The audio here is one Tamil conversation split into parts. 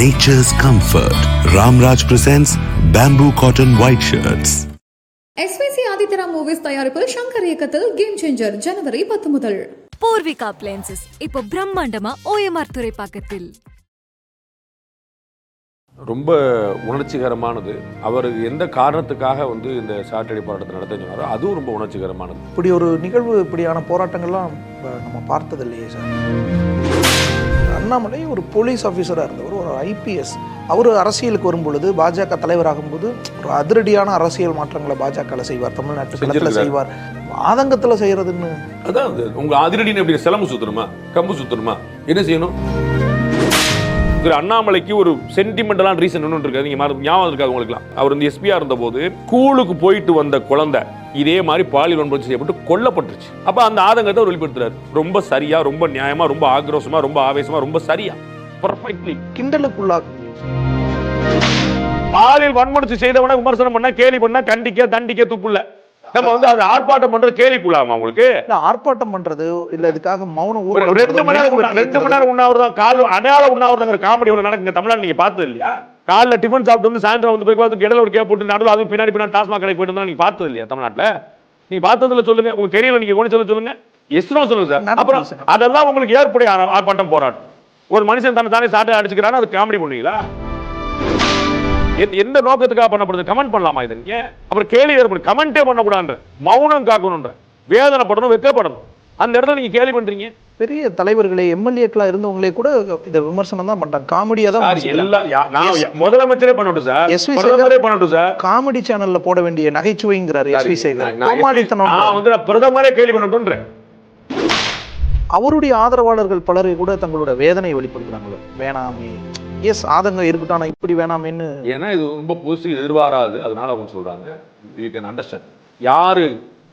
Nature's comfort. Ramraj presents Bamboo Cotton White Shirts. SVC ஆதித்யரா மூவிஸ் தயாரிப்பில் சங்கர் இயக்கத்தில் கேம் சேஞ்சர் ஜனவரி 10 முதல். பூர்விகா அப்ளையன்சஸ் இப்போ பிரம்மாண்டமா ஓஎம்ஆர் துறைப்பாக்கத்தில். ரொம்ப உணர்ச்சிகரமானது. அவர் எந்த காரணத்துக்காக இந்த சாட்டர்டே போராட்டத்தை நடத்த சொன்னாரோ அதுவும் ரொம்ப உணர்ச்சிகரமானது. இப்படி ஒரு நிகழ்வு, இப்படியான போராட்டங்கள்லாம் நம்ம பார்த்தது இல்லையே சார். அண்ணாமலை ஒரு போலீஸ் ஆஃபீஸராக இருந்தவர், ஒரு ஐபிஎஸ். அவர் அரசியலுக்கு வரும்பொழுது, பாஜக தலைவராகும்போது ஒரு அதிரடியான அரசியல் மாற்றங்களை பாஜக செய்வார், தமிழ்நாட்டு களத்தில் செய்வார். ஆதங்கத்தில் செய்யறதுன்னு அதான் உங்க அதிரடின்னு எப்படி சிலம்பு சுத்தணுமா, கம்பு சுத்தணுமா, என்ன செய்யணும்? அண்ணாமலைக்கு ஒரு சென்டிமெண்டலான ரீசன் ஒன்று இருக்காது. நீங்க ஞாபகம் இருக்காது உங்களுக்குலாம். அவர் எஸ்பியா இருந்த போது ஸ்கூலுக்கு போயிட்டு வந்த குழந்தை இதே மாதிரி பாலியல் வன்முறை செய்யப்பட்டு கொல்லப்பட்டுருச்சு. அப்ப அந்த ஆதங்கத்தை அவர் வெளிப்படுத்துறாரு. ரொம்ப சரியா, ரொம்ப நியாயமா, ரொம்ப ஆக்ரோஷமா, ரொம்ப ஆவேசமா, ரொம்ப சரியா, பர்ஃபெக்ட்லி கிண்டலுக்குள்ளாக. பாலியல் வன்முறை செய்தவன விமர்சனம் பண்ண, கேலி பண்ண, கண்டிக்க தண்டிக்க துப்புல. நம்ம அது ஆர்ப்பாட்டம் பண்றது கேலிக்குள்ளாமா உங்களுக்கு? ஆர்ப்பாட்டம் பண்றது இல்ல, இதுக்காக மௌனம். 2 மணி நேரம் உண்ணாவிரதம், கால் அடையாள உண்ணாவிரதங்கிற காமெடி ஒன்று நடக்குங்க தமிழ்நாடு. நீங்க பார்த்தது இல்லையா? காலைல டிஃபன் சாப்பிட்டு சாயந்தரம் போய் பார்த்து இடையில ஒரு கேப் போட்டு நடுவில் அதுவும் பின்னாடி டாஸ்மாக் கடைக்கு போயிட்டு நீங்க பார்த்தது இல்லையா தமிழ்நாட்டில்? நீங்க பார்த்ததுல சொல்லுங்க, உங்க தெரியல, நீங்க கவனிச்சது சொல்லுங்க, எஸ்னோ சொல்லுங்க சார். அப்புறம் அதெல்லாம் உங்களுக்கு ஏற்புடைய ஆர்ப்பாட்டம் போராட்டம். ஒரு மனுஷன் தன்னை தானே சாட்டை அடிச்சுக்கிறான்னு அது காமெடி பண்ணுவீங்களா? எந்த நோக்கத்துக்காக பண்ணப்படுது? கமெண்ட் பண்ணலாமா இது? அப்புறம் கேள்வி ஏற்படும், கமெண்டே பண்ணக்கூடாது, மௌனம் காக்கணும்ன்ற, வேதனைப்படணும், வெக்கப்படணும். அந்த இடத்துல நீங்க கேள்வி பண்றீங்க. பெரிய தலைவர்களே, எம்எல்ஏக்களா இருந்தவங்களே கூட இந்த விமர்சனம் தான் பண்றாங்க. காமெடியா தான் முதலமைச்சரே பண்ணட்டும் சார், பிரதமரே பண்ணட்டும் சார். காமெடி சேனல்ல போட வேண்டிய நகைச்சுவைங்கிறாரு எஸ்வி சேகர். பிரதமரே கேள்வி பண்ணட்டும். அவருடைய ஆதரவாளர்கள் பலரை கூட தங்களோட வேதனை வெளிப்படுத்துறாங்க. வேணாமே, எஸ் ஆதங்கம் இருக்கட்டும், ஆனா இப்படி வேணாமேன்னு. ஏன்னா இது ரொம்ப புதுசு, எதிர்பாராது, அதனால அவங்க சொல்றாங்க. You can understand. யாரு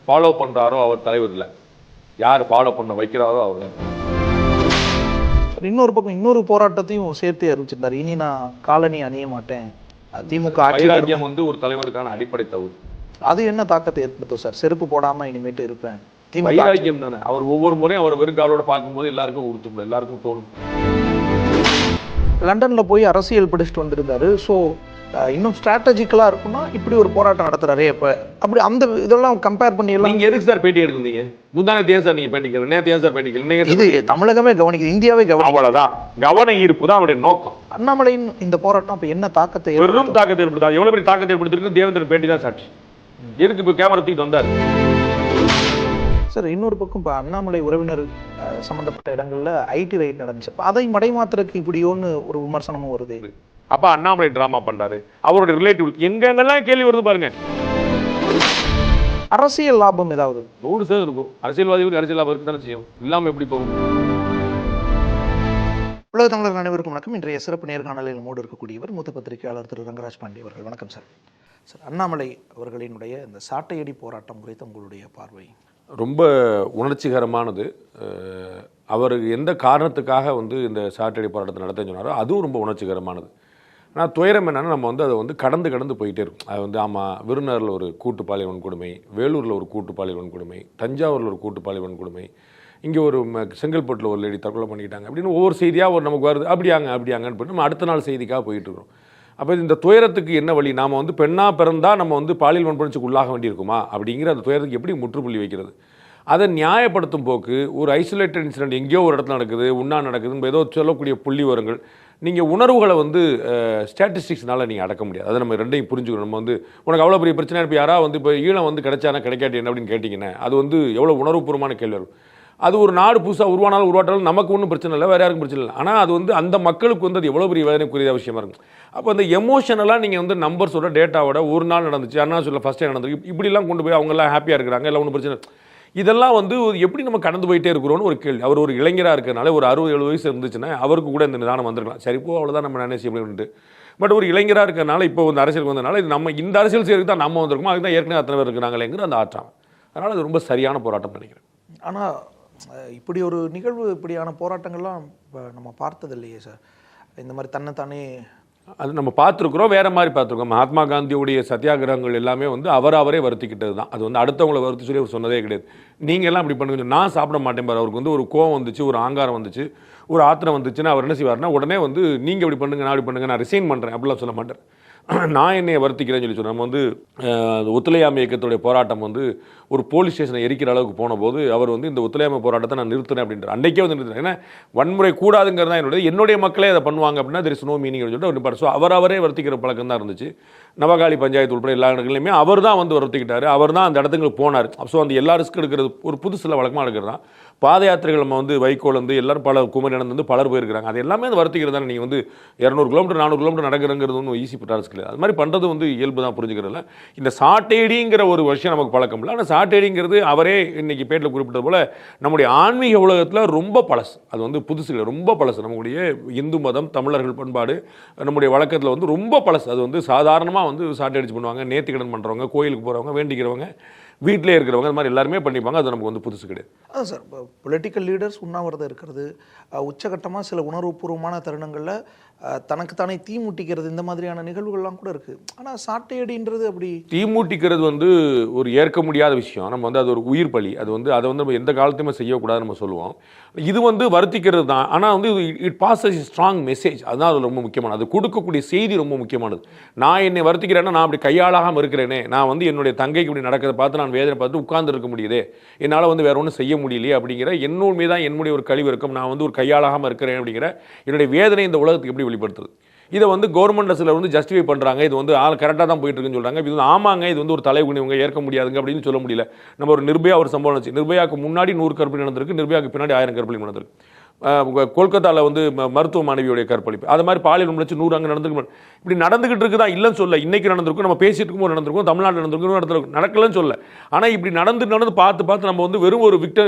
ஃபாலோ பண்றாரோ அவர் தலைவர் இல்லை, யாரு ஃபாலோ பண்ண வைக்கிறாரோ அவர். இன்னொரு பக்கம் இன்னொரு போராட்டத்தையும் சேர்த்து அறிவிச்சிருந்தாரு. இனி நான் காலனி அணிய மாட்டேன். திமுக வைராக்கியம் ஒரு தலைவருக்கான அடிப்படை தவறு. அது என்ன தாக்கத்தை ஏற்படுத்தும் சார்? செருப்பு போடாம இனிமேட்டு இருப்பேன். வைராக்கியம் தானே. அவர் ஒவ்வொரு முறையும் அவர் வெறும் காலோட பார்க்கும்போது எல்லாருக்கும் உறுத்தும், எல்லாருக்கும் தோணும். லண்டன்ல போய் அரசியல் படிச்சுட்டு வந்திருந்தாரு. ஸோ இன்னும் ஸ்ட்ராட்டஜிக்கலா இருக்குன்னா இப்படி ஒரு போராட்டம் நடத்துறாரு. இப்ப அப்படி அந்த இதெல்லாம் கம்பேர் பண்ணி எல்லாம். நீங்க எதுக்கு சார் பேட்டி எடுக்கிறீங்க? முந்தானே தேன் சார் நீங்க பேட்டி கேட்கல, நேற்று சார் பேட்டி கேட்கல. இது தமிழகமே கவனிக்குது, இந்தியாவே கவனிக்கும். அவ்வளவுதான், கவன ஈர்ப்பு தான் அவருடைய நோக்கம். அண்ணாமலையின் இந்த போராட்டம் அப்ப என்ன தாக்கத்தை, வெறும் தாக்கத்தை ஏற்படுத்தா? எவ்வளவு பெரிய தாக்கத்தை ஏற்படுத்திருக்கு தேவேந்திரன் பேட்டி தான் சாட்சி. எதுக்கு இப்ப கேமரா தூக்கிட்டு வந்தாரு சார்? இன்னொரு பக்கம் இப்போ அண்ணாமலை உறவினர் சம்பந்தப்பட்ட இடங்கள்ல ஐடி ரைட் நடந்துச்சு. அதை மடைமாத்திரக்கு இப்படியோன்னு ஒரு விமர்சனமும் வருது. அப்ப அண்ணாமலை டிராமா பண்றாரு. அவருடைய ரிலேட்டிவ் எங்கெங்கெல்லாம் கேள்வி வருது பாருங்க. அரசியல் லாபம் ஏதாவது 100% இருக்கும். அரசியல்வாதிகளுக்கு அரசியல் லாபம் இருக்கு தானே செய்யும், இல்லாம எப்படி போகும்? உலக தமிழர்கள் அனைவருக்கும் வணக்கம். இன்றைய சிறப்பு நேர்காணலில் மூடு இருக்கக்கூடியவர் மூத்த பத்திரிகையாளர் திரு ரங்கராஜ் பாண்டி அவர்கள். வணக்கம் சார். சார், அண்ணாமலை அவர்களினுடைய இந்த சாட்டையடி போராட்டம் குறித்து உங்களுடைய பார்வை? ரொம்ப உணர்ச்சிகரமானது. அவர் எந்த காரணத்துக்காக இந்த சாட்டர்டே போராட்டத்தை நடத்த சொன்னாரோ அதுவும் ரொம்ப உணர்ச்சிகரமானது. ஆனால் துயரம் என்னென்னா, நம்ம அதை கடந்து போயிட்டே இருக்கும். அது ஆமாம், விருதுநகரில் ஒரு கூட்டு பாலியல் வன்கொடுமை, வேலூரில் ஒரு கூட்டு பாலியல் வன்கொடுமை, தஞ்சாவூரில் ஒரு கூட்டு பாலியல் வன்கொடுமை, இங்கே ஒரு செங்கல்பட்டில் ஒரு லேடி தற்கொலை பண்ணிக்கிட்டாங்க அப்படின்னு ஒவ்வொரு செய்தியாக நமக்கு வருது. அப்படியாங்கன்னு போட்டு நம்ம அடுத்த நாள் செய்திக்காக போயிட்டுருக்கோம். அப்போ இந்த துயரத்துக்கு என்ன வழி? நாம் பெண்ணாக பிறந்தால் நம்ம பாலியல் வன்முறைக்கு உள்ளாக வேண்டியிருக்குமா அப்படிங்கிற அந்த துயரத்துக்கு எப்படி முற்றுப்புள்ளி வைக்கிறது? அதை நியாயப்படுத்தும் போக்கு, ஒரு ஐசோலேட்டட் இன்சிடென்ட் எங்கேயோ ஒரு இடத்துல நடக்குது, உண்ணா நடக்குதுன்னு ஏதோ சொல்லக்கூடிய புள்ளி வரங்கள். நீங்கள் உணர்வுகளை ஸ்டாட்டிஸ்டிக்ஸ்னால நீங்கள் அடக்க முடியாது. அதை நம்ம ரெண்டையும் புரிஞ்சுக்கணும். நம்ம உனக்கு அவ்வளோ பெரிய பிரச்சனை, இப்போ யாராவது இப்போ ஈழம் கிடைச்சானா கிடைக்காட்டி என்ன அப்படின்னு கேட்டிங்கன்னா அது எவ்வளோ உணர்வுபூர்வமான கேள்வி இருக்கும். அது ஒரு நாடு புதுசாக உருவானாலும் நமக்கு ஒன்றும் பிரச்சனை இல்லை, வேறு யாருக்கும் பிரச்சனை இல்லை. ஆனால் அது அந்த மக்களுக்கு அது எவ்வளோ பெரிய வேதனைக்குரிய விஷயமா இருக்கும். அப்போ அந்த எமோஷனலாக நீங்கள் நம்பர்ஸோட டேட்டாவோட ஒரு நாள் நடந்துச்சு, அண்ணா சொல்ல ஃபஸ்ட் டைம் நடந்துருக்கு, இப்படிலாம் கொண்டு போய் அவங்கெல்லாம் ஹாப்பியாக இருக்கிறாங்க, எல்லாம் ஒன்றும் பிரச்சனை. இதெல்லாம் எப்படி நம்ம கடந்து போயிட்டே இருக்கிறோன்னு ஒரு கேள்வி. அவர் ஒரு இளைஞராக இருக்கிறனால ஒரு 60-70 வயசு இருந்துச்சுன்னா அவருக்கு கூட இந்த நிதானம் வந்திருக்கலாம். சரி, இப்போ அவ்வளோதான் நம்ம நினைச்சு அப்படின்ட்டு. பட் ஒரு இளைஞராக இருக்கிறனால இப்போ அரசியலுக்கு வந்ததுனால இது நம்ம இந்த அரசியல் செய்யறதுக்கு தான் நம்ம வந்திருக்கோம், அதுக்கு தான் ஏற்கனவே அத்தனை பேர் இருக்கிறாங்களேங்கிற அந்த ஆற்றாங்க. அதனால் அது ரொம்ப சரியான போராட்டம் நினைக்கிறேன். ஆனால் இப்படி ஒரு நிகழ்வு, இப்படியான போராட்டங்கள்லாம் நம்ம பார்த்தது இல்லையே சார். இந்த மாதிரி தன்னைத்தானே அது நம்ம பார்த்துருக்குறோம், வேறு மாதிரி பார்த்துருக்கோம். மகாத்மா காந்தியுடைய சத்தியாகிரகங்கள் எல்லாமே அவரே வருத்திக்கிட்டது தான். அது அடுத்தவங்களை வருத்தி சொல்லி அவர் சொன்னதே கிடையாது. நீங்கள் எல்லாம் இப்படி பண்ணுங்க, நான் சாப்பிட மாட்டேன் பாரு. அவருக்கு ஒரு கோவம் வந்துச்சு, ஒரு ஆங்காரம் வந்துச்சு, ஒரு ஆத்திரம் வந்துச்சுன்னா அவர் என்ன செய்வார்னா உடனே வந்து நீங்கள் இப்படி பண்ணுங்க நான் இப்படி பண்ணுங்க நான் ரிசைன் பண்ணுறேன் அப்படிலாம் சொல்ல மாட்டேன். நான் என்னையை வருத்திக்கிறேன்னு சொல்லி சொன்னேன். நம்ம வந்து ஒத்துழையாமை இயக்கத்துடைய போராட்டம் வந்து ஒரு போலீஸ் ஸ்டேஷனை எரிக்கிற அளவுக்கு போன போது அவர் வந்து இந்த ஒத்துழையாமை போராட்டத்தை நான் நிறுத்தினேன் அப்படின்ற அன்றைக்கே வந்து நிறுத்தினேன். ஏன்னா வன்முறை கூடாதுங்கிறது தான் என்னுடைய மக்களே அதை பண்ணுவாங்க அப்படின்னா தெர் இஸ் நோ மீனிங் சொல்லிட்டு அவர் நிப்பார். ஸோ அவரே வருத்திக்கிற பழக்கம் தான் இருந்துச்சு. நவகாளி பஞ்சாயத்து உட்பட எல்லா இடங்களையுமே அவர் தான் வந்து வருத்திக்கிட்டார். அவர் தான் அந்த இடத்துக்கு போனார். ஸோ அந்த எல்லா ரிஸ்க் எடுக்கிறது ஒரு புதுசில் வழக்கமாக எடுக்கிறது தான். பாத யாத்திரைகள் நம்ம வந்து வைகோல் வந்து எல்லாரும் பல குமரி நடந்து பலர் போயிருக்கிறாங்க. அது எல்லாமே அந்த வருத்திக்கிறது தானே. நீங்கள் வந்து 200 கிலோமீட்டர் 400 கிலோமீட்டர் நடக்கிறங்கிறது ஒன்றும் ஈஸி டாஸ்க் இல்லை. அது மாதிரி பண்ணுறது வந்து இயல்பு தான், புரிஞ்சுக்கிறதுல. இந்த சாட்டையடிங்கிற ஒரு விஷயம் நமக்கு பழக்கம் இல்லை. ஆனால் சாட்டையடிங்கிறது அவரே இன்னைக்கு பேட்டில் குறிப்பிட்டது போல நம்முடைய ஆன்மீக உலகத்தில் ரொம்ப பழசு. அது வந்து புதுசு இல்லை, ரொம்ப பழசு. நம்முடைய இந்து மதம், தமிழர்கள் பண்பாடு, நம்முடைய வழக்கத்தில் வந்து ரொம்ப பழசு. அது வந்து சாதாரணமாக வந்து சாட்டை அடிச்சு பண்ணுவாங்க. நேர்த்திக்கடன் பண்ணுறவங்க, கோயிலுக்கு போகிறவங்க, வேண்டிக்கிறவங்க, வீட்டிலே இருக்கிறவங்க, அது மாதிரி எல்லாருமே பண்ணிப்பாங்க. அது நமக்கு வந்து புதுசு கிடையாது. அதான் சார், இப்போ பொலிட்டிக்கல் லீடர்ஸ் உண்ணாவிரதம் இருக்கிறது, உச்சகட்டமாக சில உணர்வுபூர்வமான தருணங்களில் தனக்குத்தானே தீ மூட்டிக்கிறது, இந்த மாதிரியான நிகழ்வுகள்லாம் கூட இருக்குது. ஆனால் சாட்டையடின்றது அப்படி தீ மூட்டிக்கிறது வந்து ஒரு ஏற்க முடியாத விஷயம். நம்ம வந்து அது ஒரு உயிர் பலி. அது வந்து அதை வந்து நம்ம எந்த காலத்தையுமே செய்யக்கூடாது நம்ம சொல்லுவோம். இது வந்து வருத்திக்கிறது தான். ஆனால் வந்து இட் பாசஸ் ஸ்ட்ராங் மெசேஜ். அதுதான் அது ரொம்ப முக்கியமானது. அது கொடுக்கக்கூடிய செய்தி ரொம்ப முக்கியமானது. நான் என்னை வருத்திக்கிறேன்னா நான் அப்படி கையாளாகாமல் இருக்கிறேனே, நான் வந்து என்னுடைய தங்கைக்கு இப்படி நடக்கிறத பார்த்து நான் வேதனை பார்த்து உட்கார்ந்து இருக்க முடியுதே, என்னால் வந்து வேற ஒன்றும் செய்ய முடியலையே அப்படிங்கிற என்னுள் மீதான் என்னுடைய ஒரு கழிவு இருக்கும். நான் வந்து ஒரு கையாளாகாமல் இருக்கிறேன் அப்படிங்கிற என்னுடைய வேதனை இந்த உலகத்துக்கு எப்படி வெளிப்படுத்துறது? இதை வந்து கவர்மெண்ட் சிலர் வந்து ஜஸ்டிஃபை பண்ணுறாங்க. இது வந்து கரெக்டாக தான் போயிட்டு இருக்குன்னு சொல்கிறாங்க. இது வந்து ஆமாங்க, இது வந்து ஒரு தலைகுனி, இவங்க ஏற்க முடியாதுங்க அப்படின்னு சொல்ல முடியல. நம்ம ஒரு நிர்பயா ஒரு சம்பவம் வச்சு, நிர்பயாவுக்கு முன்னாடி 100 கற்பழிப்பு நடந்திருக்கு, நிர்பயாவுக்கு பின்னாடி 1000 கற்பழிப்பு நடந்திருக்கு. கொல்கத்தாவில் வந்து மருத்துவ மாணவியுடைய கற்பழிப்பு, அது மாதிரி பாலியல் முயற்சி 100 அங்கே நடந்துருக்கு. இப்படி நடந்துகிட்டு இருக்குதான் இல்லைன்னு சொல்ல. இன்னைக்கு நடந்திருக்கும், நம்ம பேசிட்டு இருக்கும்போது நடந்திருக்கும், தமிழ்நாட்டில் நடந்திருக்கும், இடத்துல நடக்கலன்னு சொல்ல. ஆனால் இப்படி நடந்து பார்த்து நம்ம வந்து வெறும் ஒரு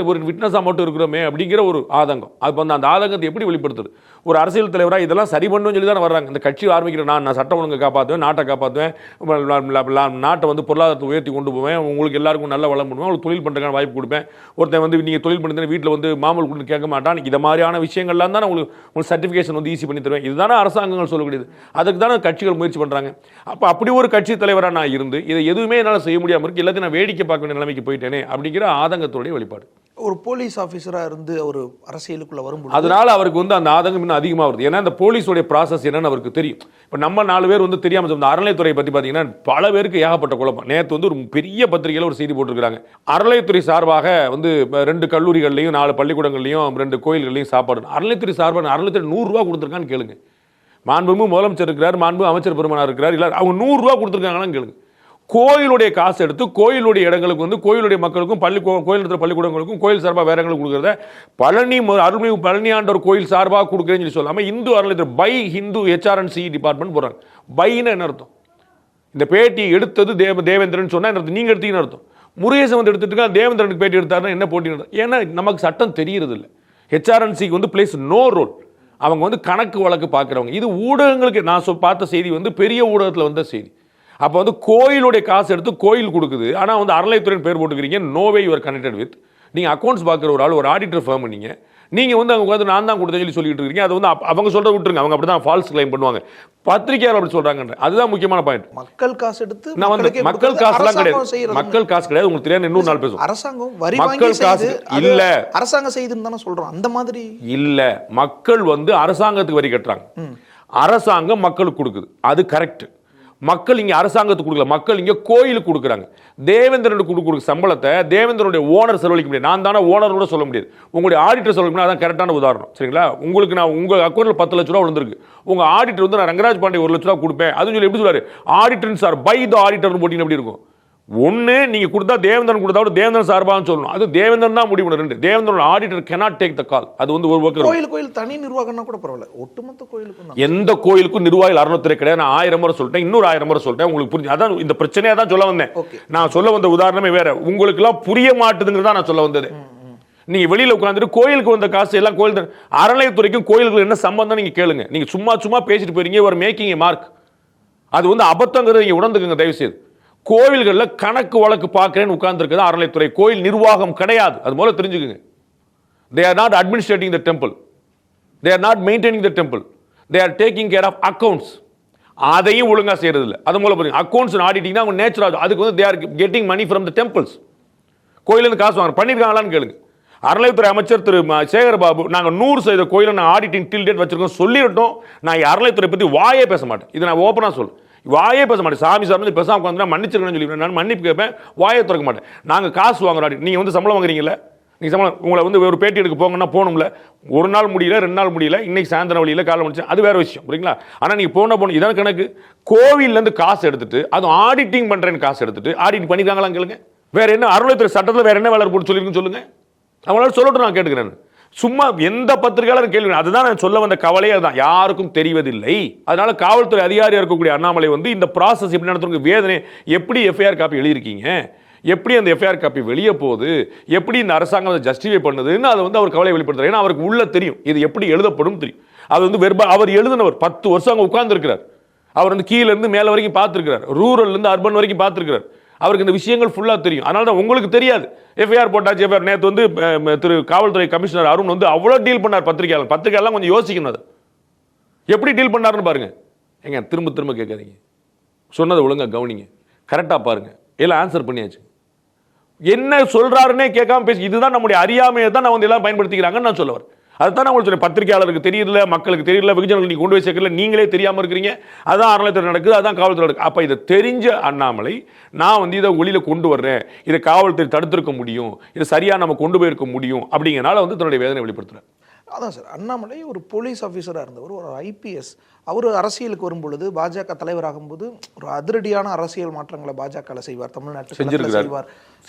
விட்னஸாக மட்டும் இருக்கிறோமே அப்படிங்கிற ஒரு ஆதங்கம். அது வந்து அந்த ஆதங்கத்தை எப்படி வெளிப்படுத்துது? ஒரு அரசியல் தலைவராக இதெல்லாம் சரி பண்ணணும்னு சொல்லி தான் வர்றாங்க. இந்த கட்சி ஆரம்பிக்கிற நான் சட்டம் ஒழுங்கை காப்பாற்றுவேன், நாட்டை காப்பாற்றுவேன், நாட்டை வந்து பொருளாதாரத்தை உயர்த்தி கொண்டு போவேன், உங்களுக்கு எல்லாருக்கும் நல்ல வளம் பண்ணுவேன், உங்களுக்கு தொழில் பண்ணுறதுக்கான வாய்ப்பு கொடுப்பேன். ஒருத்தன் வந்து நீங்கள் தொழில் பண்ணுறது வீட்டில் வந்து மாமூல் கொடுத்து கேட்க மாட்டான். இதை மாதிரியான விஷயங்கள்லாம் தான் உங்களுக்கு சர்டிஃபிகேஷன் வந்து ஈஸி பண்ணி தருவேன். இதுதானே அரசாங்கங்கள் சொல்லக்கூடியது. அதுக்கு தானே கட்சிகள் முயற்சி பண்ணுறாங்க. அப்போ அப்படி ஒரு கட்சி தலைவராக நான் இருந்து இதை எதுவுமே என்னால் செய்ய முடியாமல் இருக்கு, எல்லாத்தையும் நான் வேடிக்கை பார்க்க வேண்டிய நிலைமைக்கு போயிட்டேனே அப்படிங்கிற ஆதங்கத்தோடைய வெளிப்பாடு. ஒரு போலீஸ் ஆஃபீஸராக இருந்து ஒரு அரசியலுக்குள்ள வரும்போது அதனால அவருக்கு வந்து அந்த ஆதங்கம் இன்னும் அதிகமாக வருது. ஏன்னா இந்த போலீஸோடைய ப்ராசஸ் என்னன்னு அவருக்கு தெரியும். இப்போ நம்ம 4 பேர் வந்து தெரியாமல் இந்த அறநிலைத்துறை பற்றி பார்த்தீங்கன்னா பல பேருக்கு ஏகப்பட்ட குழப்பம். நேற்று வந்து ஒரு பெரிய பத்திரிகையில் ஒரு செய்தி போட்டிருக்காங்க. அறநிலைத்துறை சார்பாக வந்து 2 கல்லூரிகள்லையும் 4 பள்ளிக்கூடங்கள்லையும் 2 கோயில்கள்லையும் சாப்பாடு. அறநிலைத்துறை சார்பாக அறநிலைத்துறை 100 ரூபா கொடுத்துருக்கான்னு கேளுங்க. மாண்புமிகு முதலமைச்சர் இருக்கிறார், மாண்புமிகு அமைச்சர் பெருமானார் இருக்கிறார், இல்லை அவங்க 100 ரூபா கொடுத்துருக்காங்கன்னு கேளுங்க. கோயிலுடைய காசு எடுத்து கோயிலுடைய இடங்களுக்கு வந்து கோயிலுடைய மக்களுக்கும் கோயில் இருக்கிற பள்ளிக்கூடங்களுக்கும் கோயில் சார்பாக வேற இடங்களுக்கு கொடுக்குறத அருள்மிகு பழனி ஆண்டவர் கோயில் சார்பாக கொடுக்குறேன்னு சொல்லி சொல்லாமல் இந்து அறநிலையத்துறை பை ஹிந்து HRNC டிபார்ட்மெண்ட் போகிறாங்க. பைன்னு என்ன அர்த்தம்? இந்த பேட்டி எடுத்தது தேவேந்திரன் சொன்னால் என்ன அர்த்தம்? நீங்கள் எடுத்தீங்கன்னு அர்த்தம். முருகேசன் வந்து எடுத்துட்டு தேவேந்திரனுக்கு பேட்டி எடுத்தாருன்னா என்ன போட்டி? ஏன்னா நமக்கு சட்டம் தெரியறது இல்லை. HRNCக்கு வந்து பிளேஸ் நோ ரோல். அவங்க வந்து கணக்கு வழக்கு பார்க்குறவங்க. இது ஊடகங்களுக்கு நான் பார்த்த செய்தி வந்து பெரிய ஊடகத்தில் வந்த செய்தி. அப்போ வந்து கோயிலுடைய காசு எடுத்து கோயில் கொடுக்குது. ஆனால் வந்து அறநிலைத்துறையின் பேர் போட்டுக்கிறீங்க. நோவே யுவர் கனெக்டட் வித். நீங்கள் அக்கௌண்ட்ஸ் பார்க்குற ஒரு ஆள், ஒரு ஆடிட்டர் ஃபர்ம். நீங்கள் வந்து அவங்க வந்து நான் தான் கொடுத்தேன்னு சொல்லிட்டு இருக்கீங்க. அது வந்து அவங்க சொல்கிறத விட்டுருங்க. அவங்க அப்படி தான் ஃபால்ஸ் கிளைம் பண்ணுவாங்க. பத்திரிகையாளர் அப்படி சொல்கிறாங்க. அதுதான் முக்கியமான பாயிண்ட். மக்கள் காசு எடுத்து நான் வந்து மக்கள் காசுலாம் கிடையாது. மக்கள் காசு கிடையாது. உங்களுக்கு தெரியாது. இன்னொரு நாள் பேசுவோம். அரசாங்கம் வரி மக்கள் காசு இல்ல, அரசாங்கம் செய்துன்னு தானே சொல்றோம். அந்த மாதிரி இல்ல. மக்கள் வந்து அரசாங்கத்துக்கு வரி கட்டுறாங்க. அரசாங்கம் மக்களுக்கு கொடுக்குது. அது கரெக்ட். மக்கள் இங்கே அரசாங்கத்துக்கு கொடுக்கல, மக்கள் இங்கே கோயிலுக்கு கொடுக்குறாங்க. தேவேந்திரனுக்கு கொடுக்குற சம்பளத்தை தேவேந்திரனுடைய ஓனர் செலவழிக்க முடியாது. நான் தானே ஓனரோட சொல்ல முடியாது. உங்களுடைய ஆடிட்டர் செலவழிக்கணும். அதான் கரெக்டான உதாரணம். சரிங்களா? உங்களுக்கு நான் உங்கள் அக்கௌண்ட்டில் 10 லட்ச ரூபா விழுந்திருக்கு. உங்கள் ஆடிட்டர் வந்து நான் ரங்கராஜ் பாண்டே 1 லட்ச ரூபா கொடுப்பேன் அதுன்னு சொல்லி எப்படி சொல்றாரு? ஆடிட்டர் சார் பை த ஆடிட்டர்னு போட்டிங்கன்னா எப்படி இருக்கும்? ஒன்று நீங்கள் கொடுத்தா தேவேந்திரன் கொடுத்தா தேவேந்திரன் சார்பான்னு சொல்லணும். அது தேவேந்திரன் தான் முடிவு. 2 Devendran auditor cannot take the call. அது வந்து ஒரு ஒர்க்கர். கோயில் தனி நிர்வாகம்னா கூட பரவாயில்ல. ஒட்டுமொத்த கோயிலுக்கும் எந்த கோயிலுக்கும் நிர்வாகிகள் அறநிலையத்துறை கிடையாது. நான் 1000 முறை சொல்லிட்டேன், இன்னொரு 1000 முறை சொல்லிட்டேன். உங்களுக்கு புரிஞ்சு? அதான் இந்த பிரச்சனையா தான் சொல்ல வந்தேன். நான் சொல்ல வந்த உதாரணமே வேற. உங்களுக்கு எல்லாம் புரிய மாட்டுதுங்கிறதா நான் சொல்ல வந்தது. நீங்க வெளியில உட்கார்ந்துட்டு கோயிலுக்கு வந்த காசு எல்லாம் கோயில் அறநிலையத்துறைக்கும் கோயிலுக்கு என்ன சம்பந்தம் நீங்க கேளுங்க. நீங்க சும்மா பேசிட்டு போறீங்க. ஒரு மேக்கிங் மார்க். அது வந்து அபத்தங்கிறது நீங்க உணர்ந்துக்குங்க தயவு செய்து. கோயில்களில் கணக்கு வழக்கு பார்க்கிறேன்னு உட்கார்ந்துருக்குது அறநிலையத்துறை. கோயில் நிர்வாகம் கிடையாது. அது மூலம் தெரிஞ்சுக்குங்க. They are not administrating the temple. They are not maintaining the temple. They are taking care of accounts. அதையும் ஒழுங்கா செய்யறது இல்லை. அது மூலம் பாருங்க, அக்கௌண்ட்ஸ் ஆடிட்டிங்னா அவங்க நேச்சுரல். அதுக்கு வந்து they are getting money from the temples. கோயிலேருந்து காசு வாங்க பண்ணியிருக்காங்களான்னு கேளுங்க. அறநிலையத்துறை அமைச்சர் திரு சேகர்பாபு நாங்கள் 100% கோயிலை நான் ஆடிட்டிங் டில் டேட் வச்சிருக்கோம் சொல்லிட்டோம். நான் அறநிலையத்துறை பற்றி வாயே பேச மாட்டேன். இதை நான் ஓப்பனாக சொல்லுவேன். வாயே பேச மாட்டேன். சாமி சார் வந்து பேசாம உட்காந்து மன்னிச்சிருக்கணும்னு சொல்லி நான் மன்னிப்பு கேட்பேன். வாயை திறக்க மாட்டேன். நாங்கள் காசு வாங்குறோம். நீங்கள் வந்து சம்பளம் வாங்குறீங்களா? நீங்கள் சம்பளம் உங்களை வந்து ஒரு பேட்டி எடுக்க போங்கன்னா போகணும்ல. ஒரு நாள் முடியல, 2 நாள் முடியல, இன்னைக்கு சாயந்தரம் வழியில் காலை முடிச்சு அது வேற விஷயம். புரியுங்களா? ஆனால் நீங்கள் போன இதான் கணக்கு. கோவில்லேருந்து காசு எடுத்துட்டு அதுவும் ஆடிட்டிங் பண்ணுறேன்னு காசு எடுத்துட்டு ஆடிட் பண்ணிருக்காங்களா கேளுங்க. வேற என்ன அறநிலையத்துறை சட்டத்தில் வேற என்ன வேலை போட்டு சொல்லிருக்குன்னு சொல்லுங்க. அவங்களால சொல்லட்டும், நான் கேட்டுக்கிறேன். சும்மா எந்த பத்திரிகையாளர் கேள்வி, அதுதான் நான் சொல்ல வந்த கவலையே அதுதான். யாருக்கும் தெரிவதில்லை. அதனால காவல்துறை அதிகாரியாக இருக்கக்கூடிய அண்ணாமலை வந்து இந்த ப்ராசஸ் எப்படி நடத்துறதுக்கு வேதனை, எப்படி எஃப்ஐஆர் காப்பி எழுதியிருக்கீங்க, எப்படி அந்த எஃப்ஐஆர் காப்பி வெளியே போகுது, எப்படி இந்த அரசாங்கம் அதை ஜஸ்டிஃபை பண்ணுதுன்னு அதை வந்து அவர் கவலை வெளிப்படுத்துறாரு. ஏன்னா அவருக்கு உள்ள தெரியும் இது எப்படி எழுதப்படும் தெரியும். அது வந்து அவர் எழுதினவர் 10 வருஷம் அங்கே உட்கார்ந்துருக்கிறார். அவர் வந்து கீழே இருந்து மேலே வரைக்கும் பார்த்துருக்கிறார். ரூரல் இருந்து அர்பன் வரைக்கும் பார்த்துருக்கிறார். அவருக்கு இந்த விஷயங்கள் ஃபுல்லாக தெரியும். அதனால தான் உங்களுக்கு தெரியாது. எஃப்ஐஆர் போட்டாச்சு. எஃப்ஐஆர் நேற்று வந்து திரு காவல்துறை கமிஷனர் அருண் வந்து அவ்வளோ டீல் பண்ணார். பத்திரிகையாளர் கொஞ்சம் யோசிக்கணும். அதை எப்படி டீல் பண்ணாருன்னு பாருங்க. ஏங்க திரும்ப திரும்ப கேட்காதீங்க. சொன்னதை ஒழுங்கா கவனிங்க. கரெக்டாக பாருங்க. எல்லாம் ஆன்சர் பண்ணியாச்சு. என்ன சொல்றாருன்னே கேட்காம பேசி, இதுதான் நம்முடைய அறியாமையை தான் நான் வந்து எல்லாம் பயன்படுத்திக்கிறாங்கன்னு நான் சொல்லுவார். அதுதான் நான் உங்களுக்கு சொல்றேன். பத்திரிகையாளருக்கு தெரியல, மக்களுக்கு தெரியல, வெகுஜனங்களுக்கு நீங்க கொண்டு போய் சேர்க்கல, நீங்களே தெரியாம இருக்கிறீங்க. அதான் அறநிலையத்துறை நடக்குது, அதான் காவல்துறை நடக்குது. அப்ப இதை தெரிஞ்ச அண்ணாமலை நான் வந்து இதை ஒளியில கொண்டு வர்றேன், இதை காவல்துறை தடுத்திருக்க முடியும், இதை சரியா நம்ம கொண்டு போயிருக்க முடியும் அப்படிங்கிறனால வந்து தன்னுடைய வேதனை வெளிப்படுத்துறாரு. அதான் சார், அண்ணாமலை ஒரு போலீஸ் ஆஃபீஸராக இருந்தவர், ஒரு ஐபிஎஸ். அவர் அரசியலுக்கு வரும்பொழுது பாஜக தலைவராகும்போது ஒரு அதிரடியான அரசியல் மாற்றங்களை பாஜக செய்வார். தமிழ்நாட்டில்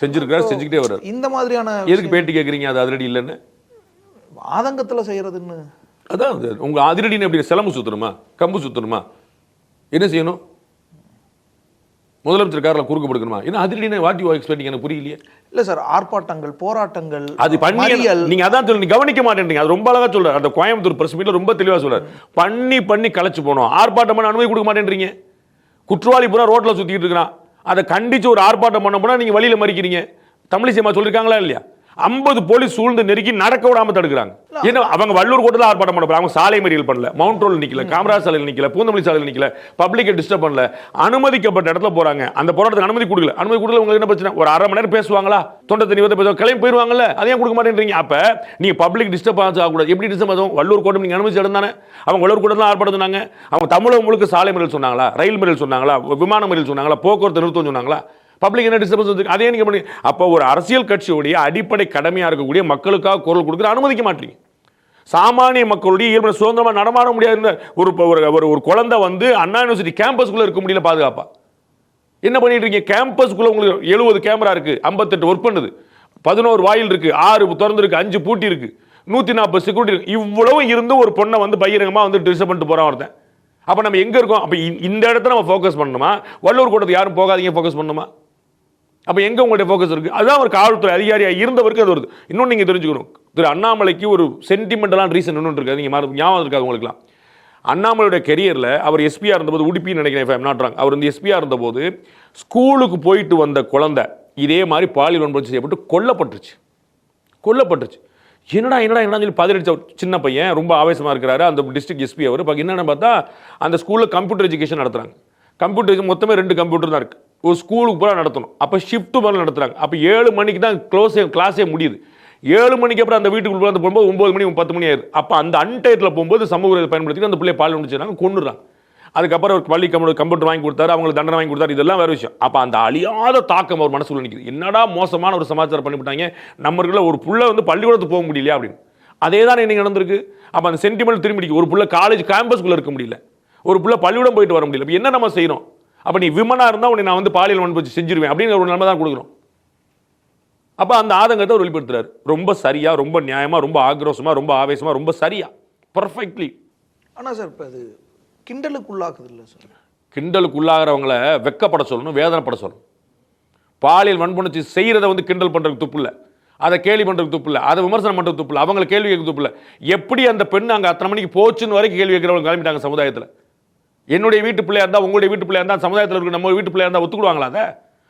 செஞ்சுக்கிட்டே வர்றார். இந்த மாதிரியான எதுக்கு பேட்டி கேட்குறீங்க? அது அதிரடி இல்லைன்னு ஆதங்கத்தில் செய்யறதுன்னு. அதான் உங்க அதிரடின்னு எப்படி சிலம்பு சுத்தணுமா, கம்பு சுத்தணுமா, என்ன செய்யணும்? முதலமைச்சர் காரில் குறுக்கு படுக்கணுமா? என்ன அதிரடினா வாட் யூ எக்ஸ்பெக்டிங்? எனக்கு புரியலையே. இல்ல சார், ஆர்ப்பாட்டங்கள், போராட்டங்கள், அது பண்ணி நீங்க அதான் சொல்லி கவனிக்க மாட்டேன்றீங்க. அது ரொம்ப அழகா சொல்றாரு. அந்த கோயம்புத்தூர் பிரஸ் மீட்ல ரொம்ப தெளிவா சொல்றாரு. பண்ணி கலைச்சு போனோம், ஆர்ப்பாட்டம் பண்ண அனுமதி கொடுக்க மாட்டேன்றீங்க. குற்றவாளி பூரா ரோட்ல சுத்திட்டு இருக்கான், அதை கண்டிச்சு ஒரு ஆர்ப்பாட்டம் பண்ண போனா நீங்க வழியில மறிக்கிறீங்க. தமிழிசைமா சொல்லிருக்காங்களா இல்லையா? 50 போலீஸ் சூழ்ந்து நெருக்கி நடக்க விடாம தடுக்கிறாங்க. ஏன்னா அவங்க வள்ளூர் கோட்டத்தில் ஆர்ப்பாட்டம் பண்ண அவங்க சாலை மறியல் பண்ணல, மவுண்ட் ரோட்ல நிக்கல, காமராஜ் சாலையில் நிக்கல, பூந்தமல்லி சாலையில் நிக்கல, பப்ளிக்கை டிஸ்டர்ப் பண்ணல, அனுமதிக்கப்பட்ட இடத்துல போறாங்க. அந்த போராட்டத்துக்கு அனுமதி கொடுக்கல. உங்களுக்கு என்ன பிரச்சனை? ஒரு அரை மணி நேரம் பேசுவாங்களா, தொண்டை தண்ணி பேசுவாங்க, கிளம்பி போயிருவாங்கல்ல, அதையும் கொடுக்க மாட்டேன்றீங்க. அப்ப நீங்க பப்ளிக் டிஸ்டர்ப் ஆகக்கூடாது. எப்படி டிஸ்டர்ப் ஆகும்? வள்ளூர் கோட்டம் நீங்க அனுமதி இடம் தானே. அவங்க வள்ளூர் கோட்டம் ஆர்ப்பாட்டம் சொன்னாங்க. அவங்க தமிழகம் முழுக்க சாலை மறியல் சொன்னாங்களா, ரயில் மறியல் சொன்னாங்களா, விமான மறியல் சொன்னாங்களா, போக்குவரத்து நிறுத்தம் சொன்னாங்களா? பப்ளிக் என்ன டிஸ்டர்பன்ஸ் வந்து அதே நீங்க பண்ணி. அப்போ ஒரு அரசியல் கட்சியுடைய அடிப்படை கடமையா இருக்கக்கூடிய மக்களுக்காக குரல் கொடுக்குற அனுமதிக்க மாட்டீங்க. சாமானிய மக்களுடைய இயல்பு சுதந்திரமா நடமாட முடியாது. ஒரு குழந்தை வந்து அண்ணா யூனிவர்சிட்டி கேம்பஸ்குள்ள இருக்க முடியல பாதுகாப்பா. என்ன பண்ணிட்டு இருக்கீங்க? கேம்பஸ்குள்ள உங்களுக்கு 70 கேமரா இருக்கு, 58 ஒர்க் பண்ணுது, 11 வாயில் இருக்கு, 6 திறந்து இருக்கு, 5 பூட்டி இருக்கு, 140 செக்யூரிட்டி இருக்கு. இவ்வளவு இருந்து ஒரு பொண்ணை வந்து பகிரங்கமா வந்து டிஸ்டர்ப் பண்ணிட்டு போறான் ஒருத்தன். அப்ப நம்ம எங்க இருக்கோம்? அப்ப இந்த இடத்துல நம்ம ஃபோக்கஸ் பண்ணணுமா? வள்ளூர் கோட்டத்துக்கு யாரும் போகாதீங்க ஃபோக்கஸ் பண்ணணுமா? அப்ப எங்க உங்களுடைய ஃபோக்கஸ் இருக்கு? அதான் ஒரு காவல்துறை அதிகாரியா இருந்தவருக்கு அது வருது. இன்னொன்னு நீங்க தெரிஞ்சுக்கணும், திரு அண்ணாமலைக்கு ஒரு சென்டிமெண்டலான ரீசன் இன்னொன்று இருக்காது. நீங்க ஞாபகம் இருக்காது உங்களுக்குலாம். அண்ணாமலையோட கெரியர்ல அவர் எஸ்பியா இருந்தபோது, உடுப்பின்னு நினைக்கிறேன், அவர் வந்து எஸ்பியா இருந்தபோது ஸ்கூலுக்கு போயிட்டு வந்த குழந்தை இதே மாதிரி பாலியல் வன்முறை செய்யப்பட்டு கொல்லப்பட்டுருச்சு. என்னடா சொல்லி பதறிச்ச சின்ன பையன் ரொம்ப ஆவேசமா இருக்கிறாரு அந்த டிஸ்ட்ரிக்ட் எஸ்பி. அவர் என்னன்னு பார்த்தா அந்த ஸ்கூல்ல கம்ப்யூட்டர் எஜுகேஷன் நடத்துறாங்க. கம்ப்யூட்டர் மொத்தமே 2 கம்ப்யூட்டர் தான் இருக்கு. ஒரு ஸ்கூலுக்கு பூரா நடத்தணும். அப்போ ஷிஃப்ட் மேலே நடத்துறாங்க. அப்போ 7 மணிக்கு தான் கிளாஸே முடியுது. 7 மணிக்கு அப்புறம் அந்த வீட்டுக்குள்ள வந்து போகும்போது 9 மணி 10 மணி ஆயிடுது. அப்போ அந்த அன்டைட்டில் போகும்போது சமூக பயன்படுத்தி அந்த பிள்ளைய பால் முடிச்சுறாங்க, கொண்டுறாங்க. அதுக்கப்புறம் ஒரு பள்ளி கம்ப்யூட்டர் வாங்கி கொடுத்தாரு, அவங்களுக்கு தண்டனை வாங்கி கொடுத்தாரு, இதெல்லாம் வேற விஷயம். அப்போ அந்த அழியாத தாக்கம் அவர் மனசுல நிற்குது. என்னடா மோசமான ஒரு சமாச்சாரம் பண்ணிவிட்டாங்க, நம்மளுக்குள்ள ஒரு புள்ள வந்து பள்ளிக்கூடத்துக்கு போக முடியலையா அப்படின்னு. அதே தான் இன்னைக்கு நடந்திருக்கு. அப்போ அந்த சென்டிமெண்ட் திரும்பி ஒரு புள்ள காலேஜ் கேம்பஸ்குள்ள இருக்க முடியல, ஒரு புள்ள பள்ளிக்கூடம் போயிட்டு வர முடியல. என்ன நம்ம செய்யணும்? அப்ப நீ விமனா இருந்தா உன்னை நான் வந்து பாலியல் வன்முறை செஞ்சிருவேன் அப்படின்னு ஒரு நிலைமை தான் கொடுக்குறோம். அப்ப அந்த ஆதங்கத்தை அவர் வெளிப்படுத்துறாரு. ரொம்ப சரியா, ரொம்ப நியாயமா, ரொம்ப ஆக்ரோஷமா, ரொம்ப ஆவேசமா, ரொம்ப சரியா, பர்ஃபெக்ட்லி. ஆனா சார் இப்ப அது கிண்டலுக்கு உள்ளாக்குது இல்ல சார்? கிண்டலுக்கு உள்ளாகிறவங்கள வெக்கப்பட சொல்லணும், வேதனைப்பட சொல்லணும். பாலியல் வன்முறை செய்யறதை வந்து கிண்டல் பண்றதுக்கு துப்பு இல்லை, அதை கேள்வி பண்றதுக்கு துப்பு இல்லை, அதை விமர்சனம் பண்றதுக்கு துப்பு இல்லை, அவங்களை கேள்வி கேட்க துப்பு இல்லை. எப்படி அந்த பெண் அங்க அத்தனை மணிக்கு போச்சுன்னு வரைக்கும் கேள்வி கேட்கிறவங்க கிளம்பிட்டாங்க சமுதாயத்தில். என்னுடைய வீட்டு பிள்ளையா இருந்தா, உங்களுடைய வீட்டு பிள்ளையா இருந்தா, சமுதாயத்தில் இருக்க நம்ம வீட்டு பிள்ளையா இருந்தா ஒத்துக்குவாங்களா? அதை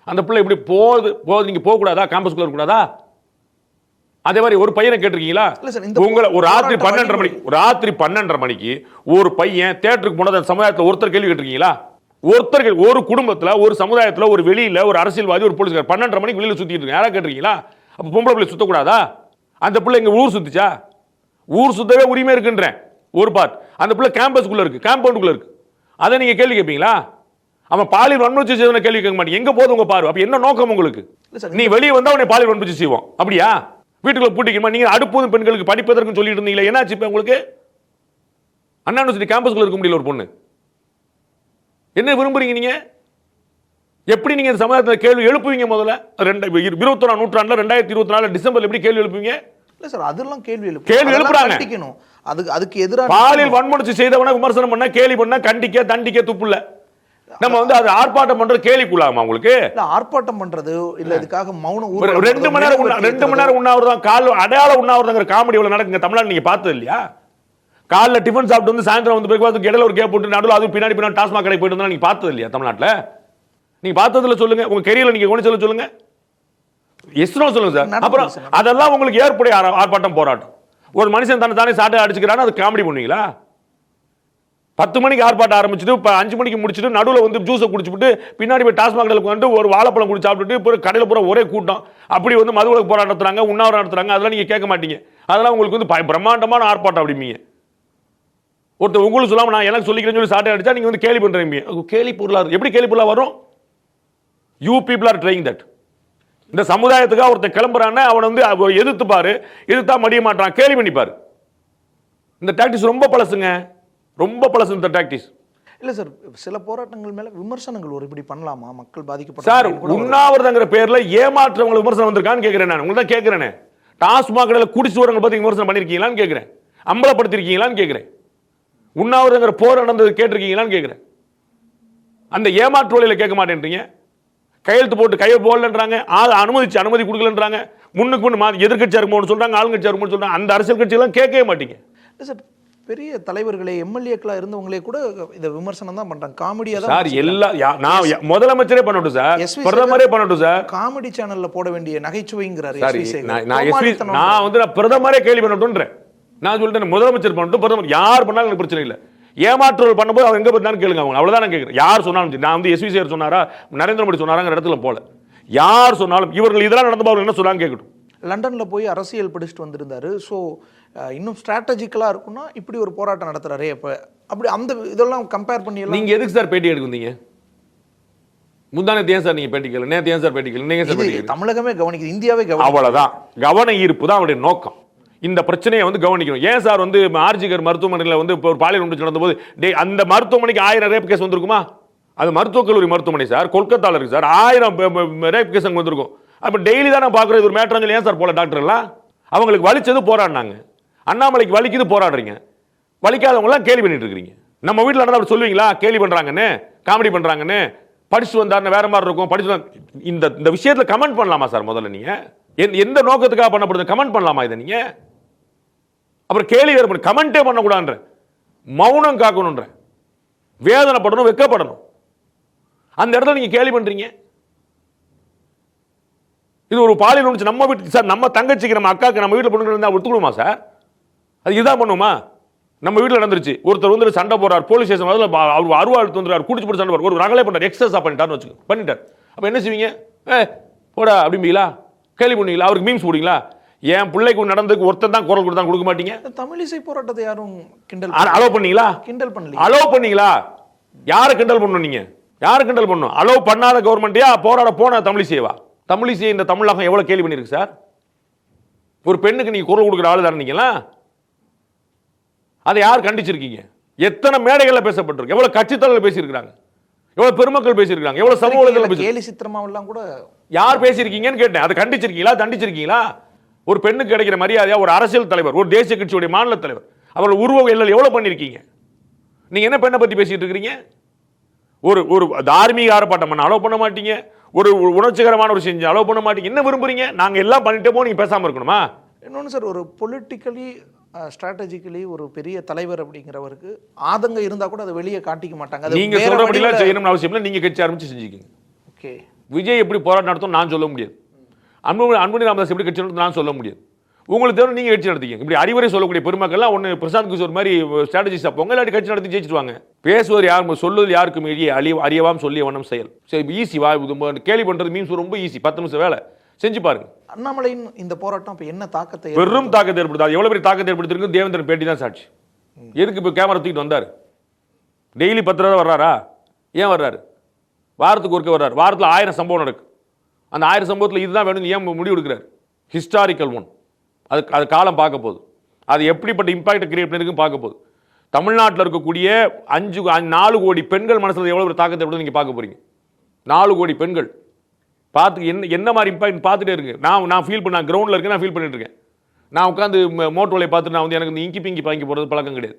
அந்த பிள்ளை இப்படி போகுது நீங்க போக கூடாதா, கேம்பஸ்குள்ள இருக்க கூடாதா? அதே மாதிரி ஒரு பையனை கேட்டிருக்கீங்களா? உங்களை ஒரு ராத்திரி 12:30 மணிக்கு ஒரு பையன் தியேட்டருக்கு போனது சமுதாயத்தில் ஒருத்தர் கேள்வி கேட்டிருக்கீங்களா? ஒருத்தர் ஒரு குடும்பத்தில், ஒரு சமுதாயத்தில், ஒரு வெளியில ஒரு அரசியல்வாதி, ஒரு போலீஸ்கார் 12:30 மணிக்கு வெளியில சுத்திட்டு இருக்கு, யாரா கேட்டிருக்கீங்களா? அப்ப பொம்பளை பிள்ளை சுத்தக்கூடாதா? அந்த பிள்ளை எங்க ஊர் சுத்துச்சா? ஊர் சுத்தவே உரிமை இருக்குன்றேன் ஒரு பார்ட். அந்த பிள்ளை கேம்பஸ்குள்ள இருக்கு, காம்பவுண்டுக்குள்ள இருக்கு. அதை நீங்க கேள்வி கேட்பீங்களா? அவன் பாலியல் வன்முறை செய்தவன கேள்வி கேட்க மாட்டீங்க. எங்க போகுது உங்க பார்வை? அப்ப என்ன நோக்கம் உங்களுக்கு? நீ வெளியே வந்தா அவனை பாலியல் வன்முறை செய்வோம் அப்படியா? வீட்டுக்குள்ள பூட்டிக்குமா? நீங்க அடுப்போதும் பெண்களுக்கு படிப்பதற்கு சொல்லிட்டு இருந்தீங்களே, என்னாச்சு இப்ப உங்களுக்கு? அண்ணா யூனிவர்சிட்டி கேம்பஸ்குள்ள இருக்க முடியல ஒரு பொண்ணு. என்ன விரும்புறீங்க நீங்க? எப்படி நீங்க இந்த சமுதாயத்தில் கேள்வி எழுப்புவீங்க? முதல்ல 21ஆம் நூற்றாண்டுல 2024 டிசம்பர்ல எப்படி கேள்வி எழுப்புவீங்க? இல்ல சார், அதெல்லாம் கேள்வி எழுப்புறாங்க. அதுக்கு எதிராக பாலியல் வன்முறை செய்தவன விமர்சனம் பண்ண, கேலி பண்ண, கண்டிக்க தண்டிக்க துப்பு இல்ல. நம்ம வந்து அது ஆர்ப்பாட்டம் பண்றது கேலிக்குள்ளாமா உங்களுக்கு? இல்ல ஆர்ப்பாட்டம் பண்றது இல்ல, இதுக்காக மௌனம் 2 மணி நேரம் உண்ணாவிரதம், கால் அடையாள உண்ணாவிரதங்கிற காமெடி எவ்வளவு நடக்குங்க தமிழ்நாடு நீங்க பார்த்தது இல்லையா? காலைல டிஃபன் சாப்பிட்டு வந்து சாயந்தரம் வந்து பிரேக்ஃபாஸ்ட் இடையில ஒரு கேப் போட்டு நடுவில் அது பின்னாடி டாஸ்மாக் கடை போயிட்டு வந்தா நீங்க பார்த்தது இல்லையா தமிழ்நாட்டில்? நீங்க பார்த்ததுல சொல்லுங்க, உங்க கெரியர்ல நீங்க கவனிச்சல சொல்லுங்க. எஸ்னோ சொல்லுங்க சார். அப்புறம் அதெல்லாம் உங்களுக்கு ஏற்புடைய ஆர்ப்பாட்டம் போராட்டம். ஒரு மனுஷன் தன்னை தானே சாட்டை அடிச்சுக்கிறான்னு அது காமெடி பண்ணுவீங்களா? 10 மணிக்கு ஆர்ப்பாட்டம் ஆரம்பிச்சுட்டு 5 மணிக்கு முடிச்சுட்டு நடுவில் வந்து ஜூஸை குடிச்சுட்டு பின்னாடி போய் டாஸ்மாக் கடையில் வந்து ஒரு வாழைப்பழம் குடிச்சு சாப்பிட்டுட்டு இப்போ கடையில் பூரா ஒரே கூட்டம் அப்படி வந்து மதுவிலக்கு போராட்டம் நடத்துறாங்க, உண்ணாவிரதம் நடத்துறாங்க. அதெல்லாம் நீங்க கேட்க மாட்டீங்க. அதெல்லாம் உங்களுக்கு வந்து பிரம்மாண்டமான ஆர்ப்பாட்டம் அப்படிம்பீங்க. ஒருத்தர் உங்களுக்கு சொல்லாம நான் எனக்கு சொல்லிக்கிறேன்னு சொல்லி சாட்டை அடிச்சா நீங்க வந்து கேலி பண்றீங்க. கேலி பொருளா எப்படி கேலி பொருளா வரும்? You people are trying that. இந்த சமுதாயத்துக்காக ஒருத்தர் கிளம்புறான்னு அவனை வந்து எதிர்த்து பாரு, எதிர்த்தா மடிய மாட்டான், கேலி பண்ணிப்பாரு. இந்த டாக்டிஸ் ரொம்ப பழசுங்க, ரொம்ப பழசு இந்த டாக்டிஸ். இல்ல சார், சில போராட்டங்கள் மேல விமர்சனங்கள் ஒரு இப்படி பண்ணலாமா? மக்கள் பாதிக்கப்பட்ட சார், உண்ணாவிரதங்கிற பேர்ல ஏமாற்றவங்க விமர்சனம் வந்திருக்கான்னு கேட்கிறேன். நான் உங்களுக்கு தான் கேட்கிறேன். டாஸ்மாக் கடையில குடிச்சு வரவங்க பத்தி விமர்சனம் பண்ணிருக்கீங்களான்னு கேட்கிறேன். அம்பலப்படுத்திருக்கீங்களான்னு கேட்கிறேன். உண்ணாவிரதங்கிற போர் நடந்தது கேட்டிருக்கீங்களான்னு கேட்கிறேன். அந்த ஏமாற்று வழியில கேட்க மாட்டேன்றீங்க. கையெழுத்து போட்டு கையை போடலன்றாங்க, அனுமதி கொடுக்கலன்றாங்க. முன்னுக்கு முன்னு எதிர்கட்சியா இருக்கும்போது சொல்றாங்க, ஆளுங்கட்சியா இருக்கும்போது சொல்றாங்க. அந்த அரசியல் கட்சியெல்லாம் கேட்கவே மாட்டீங்க. சார், பெரிய தலைவர்களே எம்எல்ஏக்களா இருந்தவங்களே கூட இந்த விமர்சனம் தான் பண்றாங்க. காமெடியா தான் சார். நான் முதலமைச்சரே பண்ணட்டும் சார், பிரதமரே பண்ணட்டும் சார். காமெடி சேனல்ல போட வேண்டிய நகைச்சுவைங்கிறாரு. நான் வந்து பிரதமரே கேள்வி பண்ணட்டும்ன்றேன். நான் சொல்லிட்டேன் முதலமைச்சர் பண்ணட்டும், பிரதமர் யார் பண்ணாலும் எனக்கு பிரச்சனை இல்லை. ஏமாற்றுவல் பண்ணும்போது அவங்க எங்க பண்ணாலும் கேளுங்க, அவங்க அவ்வளவுதான் நான் கேட்கிறேன். யார் சொன்னாலும் நான் வந்து எஸ்வி சேர் சொன்னாரா, நரேந்திர மோடி சொன்னாராங்கிற இடத்துல போல. யார் சொன்னாலும் இவர்கள் இதெல்லாம் நடந்தபோது அவர் என்ன சொன்னாங்க கேட்கட்டும். லண்டன்ல போய் அரசியல் படிச்சுட்டு வந்திருந்தாரு. ஸோ இன்னும் ஸ்ட்ராட்டஜிக்கலா இருக்குன்னா இப்படி ஒரு போராட்டம் நடத்துறாரு. அப்படி அந்த இதெல்லாம் கம்பேர் பண்ணி நீங்க எதுக்கு சார் பேட்டி எடுக்க வந்தீங்க? முந்தானே ஏன் சார் நீங்க பேட்டி கேட்கல? நேற்று ஏன் சார் பேட்டி கேட்கல? நீங்க சார் தமிழகமே கவனிக்குது, இந்தியாவே கவனிக்குது. அவ்வளவுதான், கவன ஈர்ப்பு தான் அவருடைய நோக்கம். இந்த பிரச்சனையை வந்து கவனிக்கணும். ஏன் சார் வந்து ஆர்ஜிகர் மருத்துவமனையில் வந்து இப்போ ஒரு பாலியல் ஒன்று நடந்தபோது அந்த மருத்துவமனைக்கு 1000 ரேப் கேஸ் வந்திருக்குமா? அது மருத்துவக் கல்லூரி மருத்துவமனை சார், கொல்கத்தாவில் இருக்கு சார். 1000 ரேப் கேஸ் அங்கே வந்திருக்கும். அப்போ டெய்லி தான் நான் பார்க்குறது ஒரு மேட்ராஞ்சல். ஏன் சார் போல டாக்டர்லாம்? அவங்களுக்கு வலிச்சது போராடினாங்க. அண்ணாமலைக்கு வலிக்குது போராடுறீங்க. வலிக்காதவங்களாம் கேள்வி பண்ணிட்டு இருக்கிறீங்க. நம்ம வீட்டில் நடந்தா அப்படி சொல்லுவீங்களா? கேள்வி பண்றாங்கன்னு, காமெடி பண்றாங்கன்னு, படிச்சுட்டு வந்தாருன்னு வேற மாதிரி இருக்கும். படிச்சு இந்த விஷயத்துல கமெண்ட் பண்ணலாமா சார்? முதல்ல நீங்க எந்த நோக்கத்துக்காக பண்ணப்படுது கமெண்ட் பண்ணலாமா இதை நீங்க? அப்புறம் கேள்வி வேறு பண்ணி கமெண்டே பண்ணக்கூடாதுன்ற, மௌனம் காக்கணுன்ற, வேதனைப்படணும், வெக்கப்படணும். அந்த இடத்துல நீங்க கேள்வி பண்றீங்க. இது ஒரு பாலியல் ஒன்று நம்ம வீட்டு சார், நம்ம தங்கச்சிக்கு நம்ம அக்காக்கு நம்ம வீட்டில் பொண்ணு இருந்தால் ஒத்துக்கணுமா சார்? அது இதுதான் பண்ணுவோமா? நம்ம வீட்டில் நடந்துருச்சு, ஒருத்தர் வந்து சண்டை போறார், போலீஸ் ஸ்டேஷன் அவர் அருவா எடுத்து வந்துறாரு, குடிச்சு போட்டு சண்டை போறாரு, ஒரு ரகலை பண்றாரு, எக்ஸஸா பண்ணிட்டார். அப்ப என்ன செய்வீங்க? போடா அப்படிங்களா? கேள்வி பண்ணுவீங்களா? அவருக்கு மீம்ஸ் போடுவீங்களா? என் பிள்ளைக்கு நடந்ததுக்கு ஒருத்தர் தான் குரல் கொடுத்தா கொடுக்க மாட்டீங்க? தமிழிசை போராட்டத்தை யாரும் கிண்டல் அலோ பண்ணீங்களா? கிண்டல் பண்ணல. அலோ பண்ணீங்களா? யாரை கிண்டல் பண்ணணும்? நீங்க யாரை கிண்டல் பண்ணணும்? அலோ பண்ணாத கவர்மெண்ட்யா போராட போன தமிழிசைவா? தமிழிசை இந்த தமிழகம் எவ்வளவு கேள்வி பண்ணிருக்கு சார்? ஒரு பெண்ணுக்கு நீங்க குரல் கொடுக்குற ஆளு தானே நீங்களா? அதை யார் கண்டிச்சிருக்கீங்க? எத்தனை மேடைகள்ல பேசப்பட்டிருக்கு, எவ்வளவு கட்சித்தலைவர் பேசியிருக்காங்க, எவ்வளவு பெருமக்கள் பேசியிருக்காங்க, எவ்வளவு சமூக கேலி சித்திரமாவெல்லாம் கூட யார் பேசியிருக்கீங்கன்னு கேட்டேன். அதை கண்டிச்சிருக்கீங்களா? தண்டிச்சிருக்கீங்களா? ஒரு பெண்ணுக்கு கிடைக்கிற மரியாதையா ஒரு அரசியல் தலைவர், ஒரு தேசிய கட்சியுடைய மாநில தலைவர், அவர்கள் உருவ இல்லல் எவ்வளவு பண்ணிருக்கீங்க? நீங்க என்ன பெண்ணை பத்தி பேசிட்டு இருக்கீங்க? ஒரு தார்மீக ஆர்ப்பாட்டம் பண்ண அலோவ் பண்ண மாட்டீங்க, ஒரு உணர்ச்சிகரமான ஒரு செஞ்சு அலோவ் பண்ண மாட்டீங்க. என்ன விரும்புறீங்க? நாங்க எல்லாம் பண்ணிட்டே போய் நீங்க பேசாம இருக்கணுமா? இன்னொன்று சார், ஒரு பொலிட்டிக்கலி ஸ்ட்ராட்டஜிக்கலி ஒரு பெரிய தலைவர் அப்படிங்கிறவருக்கு ஆதங்கம் இருந்தா கூட அதை வெளியே காட்டிக்க மாட்டாங்க. நீங்க சொல்றபடிலாம் செய்யணும்னு அவசியம் இல்லை. நீங்க கட்சி ஆரம்பிச்சு செஞ்சுக்கீங்க. ஓகே, விஜய் எப்படி போராட்டம் நடத்தும் நான் சொல்ல முடியாது. அன்புமணி ராமதாஸ் எப்படி கட்சி நடத்தும் நான் சொல்ல முடியாது. உங்களுக்கு தேவை நீங்க கட்சி நடத்திக்க. இப்படி அறிவுரை சொல்லக்கூடிய பெருமக்கள்லாம் ஒன்று பிரசாந்த் கிஷோர் மாதிரி ஸ்ட்ராட்டஜிஸ்ட் அப்போ இல்லாட்டி கட்சி நடத்தி ஜெயிச்சுடுவாங்க. பேசுவது யாரும் சொல்லுவது யாருக்கும் அறியவாம் சொல்லிய வண்ணம் செயல். சரி, ஈஸி வா. கேள்வி பண்றது மீன்ஸ் ரொம்ப ஈஸி, 10 நிமிஷம் வேலை. செஞ்சு பாருங்க. அண்ணாமலையின் இந்த போராட்டம் இப்போ என்ன தாக்கத்தை பெரும் தாக்கத்தை ஏற்படுத்தாது. எவ்வளவு பெரிய தாக்கத்தை ஏற்படுத்திருக்கு தேவேந்திரன் பேட்டி தான் சாட்சி. எதுக்கு இப்போ கேமரா தூக்கிட்டு வந்தார்? டெய்லி 10 தடவை வர்றாரா? ஏன் வர்றாரு? வாரத்துக்கு ஒருக்க வர்றாரு. வாரத்தில் 1000 சம்பவம் நடக்கும். அந்த 1000 சம்பவத்தில் இதுதான் வேணும் ஏன் முடிவு எடுக்கிறார்? Historical one. அது காலம் பார்க்க போகுது. அது எப்படிப்பட்ட இம்பாக்ட் கிரியேட் பண்ணிருக்குன்னு பார்க்க போகுது. தமிழ்நாட்டில் இருக்கக்கூடிய 4 கோடி பெண்கள் மனசில் எவ்வளோ ஒரு தாக்கத்தை எப்படி நீங்கள் பார்க்க போறீங்க? 4 கோடி பெண்கள் பார்த்து என்ன மாதிரி இம்பாக்ட் பார்த்துட்டே இருக்கு. நான் ஃபீல் பண்ண கிரவுண்டில் இருக்கேன், நான் ஃபீல் பண்ணிட்டு இருக்கேன். நான் உட்காந்து மோட்டோலை பார்த்துட்டு நான் வந்து எனக்கு இந்த இங்கி பிங்கி வாங்கி போகிறது பழக்கம் கிடையாது.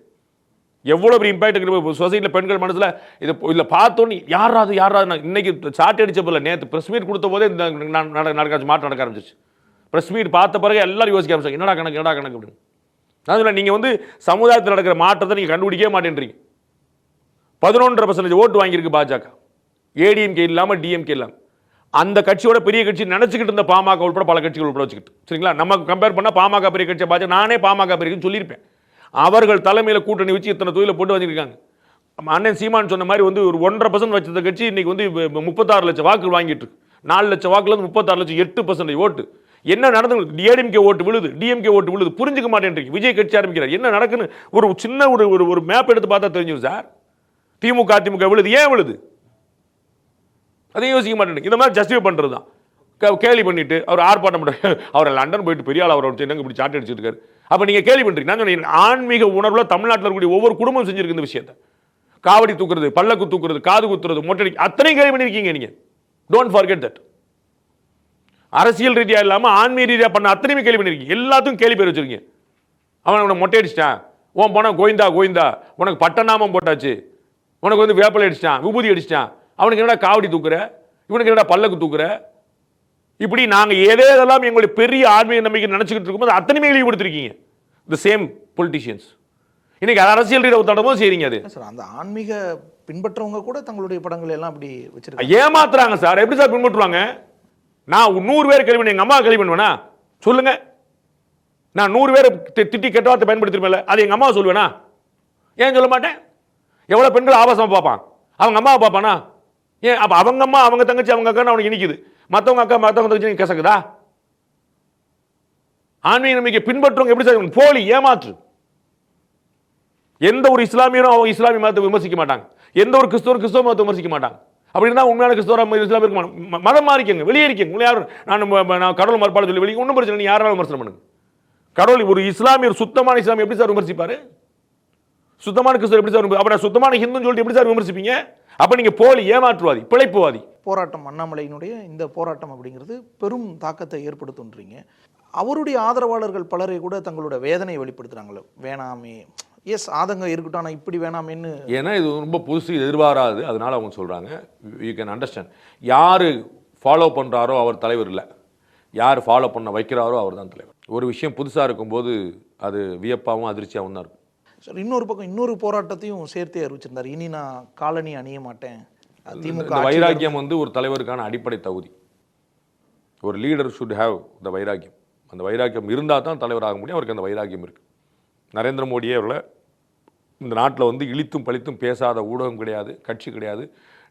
எவ்வளோ பெரிய இம்பாக்ட் இருக்குது சொசைட்டியில் பெண்கள் மனசில். இது இல்லை பார்த்தோன்னு யாராவது இன்னைக்கு சாட்டை அடிச்ச போல நேற்று ப்ரெஸ் மீட் கொடுத்த போதே இந்த மாற்றம் நடக்க ஆரம்பிச்சிச்சு. ப்ரெஸ் மீட் பார்த்த பிறகு எல்லாரும் யோசிக்க ஆரம்பிச்சாங்க, என்னடா கணக்கு அப்படின்னு. அதனால நீங்கள் வந்து சமுதாயத்தில் நடக்கிற மாற்றத்தை நீங்கள் கண்டுபிடிக்கவே மாட்டேன்றீங்க. 11.5% ஓட்டு வாங்கியிருக்கு பாஜக. ஏடிஎம்கே இல்லாமல் டிஎம்கே இல்லாமல். அந்த கட்சியோட பெரிய கட்சி நினைச்சுக்கிட்டு இருந்த பாமக உட்பட பல கட்சிகள் உட்பட வச்சுக்கிட்டு, சரிங்களா? நமக்கு கம்பேர் பண்ணால் பாமக பெரிய கட்சியை பாஜக, நானே பாமக பெரியன்னு சொல்லியிருப்பேன். அவர்கள் தலைமையில் கூட்டணி வச்சு இத்தனை தொழிலை போட்டு வந்திருக்காங்க. அண்ணன் சீமான் சொன்ன மாதிரி வந்து ஒரு 1.5% வச்ச கட்சி இன்னைக்கு வந்து 36 லட்சம் வாக்குகள் வாங்கிட்டு இருக்கு. 4 லட்சம் வாக்குல 36 லட்சம் 8% ஓட்டு. என்ன நடந்து? ஏடிஎம்கே ஓட்டு விழுது, டிஎம்கே ஓட்டு விழுது. புரிஞ்சுக்க மாட்டேன்றீங்க. விஜய் கட்சி ஆரம்பிக்கிறார். என்ன நடக்குன்னு ஒரு சின்ன ஒரு மேப் எடுத்து பார்த்தா தெரிஞ்சிடும் சார். திமுக அதிமுக விழுது. ஏன் விழுது? அதையும் யோசிக்க மாட்டேன். இந்த மாதிரி ஜஸ்டிஃபை பண்ணுறது தான். கேலி பண்ணிட்டு அவர் ஆர்ப்பாட்டம் பண்ணுறாரு. அவர் லண்டன் போயிட்டு பெரிய ஆள் அவர் என்னங்க இப்படி சாட்டை அடிச்சுட்டு இருக்காரு. அப்போ நீங்கள் கேள்வி பண்ணுறீங்க. நான் சொன்னேன், ஆன்மீக உணர்வில் தமிழ்நாட்டில் இருக்கக்கூடிய ஒவ்வொரு குடும்பம் செஞ்சிருக்கு இந்த விஷயத்தை. காவடி தூக்குறது, பல்லக்கு தூக்குறது, காது குத்துறது, மொட்டடி, அத்தனையும் கேள்வி பண்ணியிருக்கீங்க நீங்கள். Don't forget that. அரசியல் ரீதியாக இல்லாமல் ஆன்மீக ரீதியாக பண்ண அத்தனையுமே கேள்வி பண்ணியிருக்கீங்க. எல்லாத்துக்கும் கேள்வி பேர் வச்சிருக்கீங்க. அவனை மொட்டை அடிச்சிட்டான், உன் போனால் கோவிந்தா, உனக்கு பட்டநாமம் போட்டாச்சு, உனக்கு வந்து வேப்பலை அடிச்சிட்டான், விபூதி அடிச்சிட்டான், அவனுக்கு என்னடா காவடி தூக்குற, இவனுக்கு என்னடா பல்லக்கு தூக்குற. இப்படி நாங்கள் ஏதேதெல்லாம் எங்களுடைய பெரிய ஆன்மீக நம்பிக்கை நினைச்சுக்கிட்டு இருக்கும்போது அத்தனையுமே இழிவுபடுத்திருக்கீங்க. தி சேம் பொலிட்டிஷியன்ஸ் இன்னைக்கு அரசியல் ரீதியாக தடமும் செய்றீங்க. அது சார், அந்த ஆன்மீக பின்பற்றவங்க கூட தங்களுடைய படங்கள் எல்லாம் அப்படி வச்சிருக்காங்க. ஏமாத்துறாங்க சார். எப்படி சார் பின்பற்றுவாங்க? நான் 100 பேர் கேள்வி பண்ணி எங்க அம்மா கேள்வி பண்ணுவேனா சொல்லுங்க? நான் 100 பேர் திட்டி கெட்ட வார்த்தை பயன்படுத்திருப்பேன்ல, அது எங்க அம்மா சொல்லுவேனா? ஏன் சொல்ல மாட்டேன்? எவ்வளவு பெண்கள் ஆபாசமா பார்ப்பான், அவங்க அம்மாவை பார்ப்பானா? ஏன் அப்ப அவங்க அம்மா அவங்க தங்கச்சி அவங்க அக்கா அவனுக்கு இனிக்குது, மற்றவங்க அக்கா மற்றவங்க தங்கச்சி கசக்குதா? ஆன்மீக நம்பிக்கை பின்பற்றுவங்க எப்படி சார்? போலி, ஏமாற்று. எந்த ஒரு இஸ்லாமியரும் அவங்க இஸ்லாமிய மதத்தை விமர்சிக்க மாட்டாங்க. எந்த ஒரு கிறிஸ்தவ மதத்தை விமர்சிக்க மாட்டாங்க. அப்படி இருந்தால் உண்மையான கிறிஸ்தவ இஸ்லாமிய இருக்க மாட்டாங்க. மதம் மாறிக்கங்க, வெளியேறிக்கங்க. உங்களை யாரும் நான் கடவுள் மறுப்பாடு சொல்லி வெளியே ஒன்றும் பிரச்சனை, யாராலும் விமர்சனம் பண்ணுங்க. கடவுள் ஒரு இஸ்லாமியர் சுத்தமான இஸ்லாமிய எப்படி சார் விமர்சிப்பாரு? சுத்தமான கிறிஸ்தவர் எப்படி சார்? அப்புறம் சுத்தமான ஹிந்துன்னு சொல்லிட்டு எப்படி சார் விமர்சிப்பீங்க? அப்ப நீங்க போலி, ஏமாற்றுவாதி, பிழைப்புவாதி. போராட்டம், அண்ணாமலையினுடைய இந்த போராட்டம் அப்படிங்கிறது பெரும் தாக்கத்தை ஏற்படுத்துன்றீங்க. அவருடைய ஆதரவாளர்கள் பலரை கூட தங்களோட வேதனை வெளிப்படுத்துறாங்களே, வேணாமே, எஸ் ஆதங்கம் இருக்கட்டும், ஆனால் இப்படி வேணாமேன்னு. ஏன்னா இது ரொம்ப புதுசு, எதிர்பாராது. அதனால அவங்க சொல்றாங்க. You can understand. யாரு ஃபாலோ பண்றாரோ அவர் தலைவர் இல்லை, யார் ஃபாலோ பண்ண வைக்கிறாரோ அவர் தான் தலைவர். ஒரு விஷயம் புதுசாக இருக்கும்போது அது வியப்பாகவும் அதிர்ச்சியாகவும் தான் இருக்கும். சார், இன்னொரு பக்கம் இன்னொரு போராட்டத்தையும் சேர்த்தே அறிவிச்சிருந்தார். இனி நான் காலனி அணிய மாட்டேன். திமுக வைராக்கியம் வந்து ஒரு தலைவருக்கான அடிப்படை தகுதி. ஒரு லீடர் ஷுட் ஹேவ் த வைராக்கியம். அந்த வைராக்கியம் இருந்தால் தான் தலைவராக முடியும். அவருக்கு அந்த வைராக்கியம் இருக்கு. நரேந்திர மோடியே அவர்களை இந்த நாட்டில் வந்து இழித்தும் பழித்தும் பேசாத ஊடகம் கிடையாது, கட்சி கிடையாது.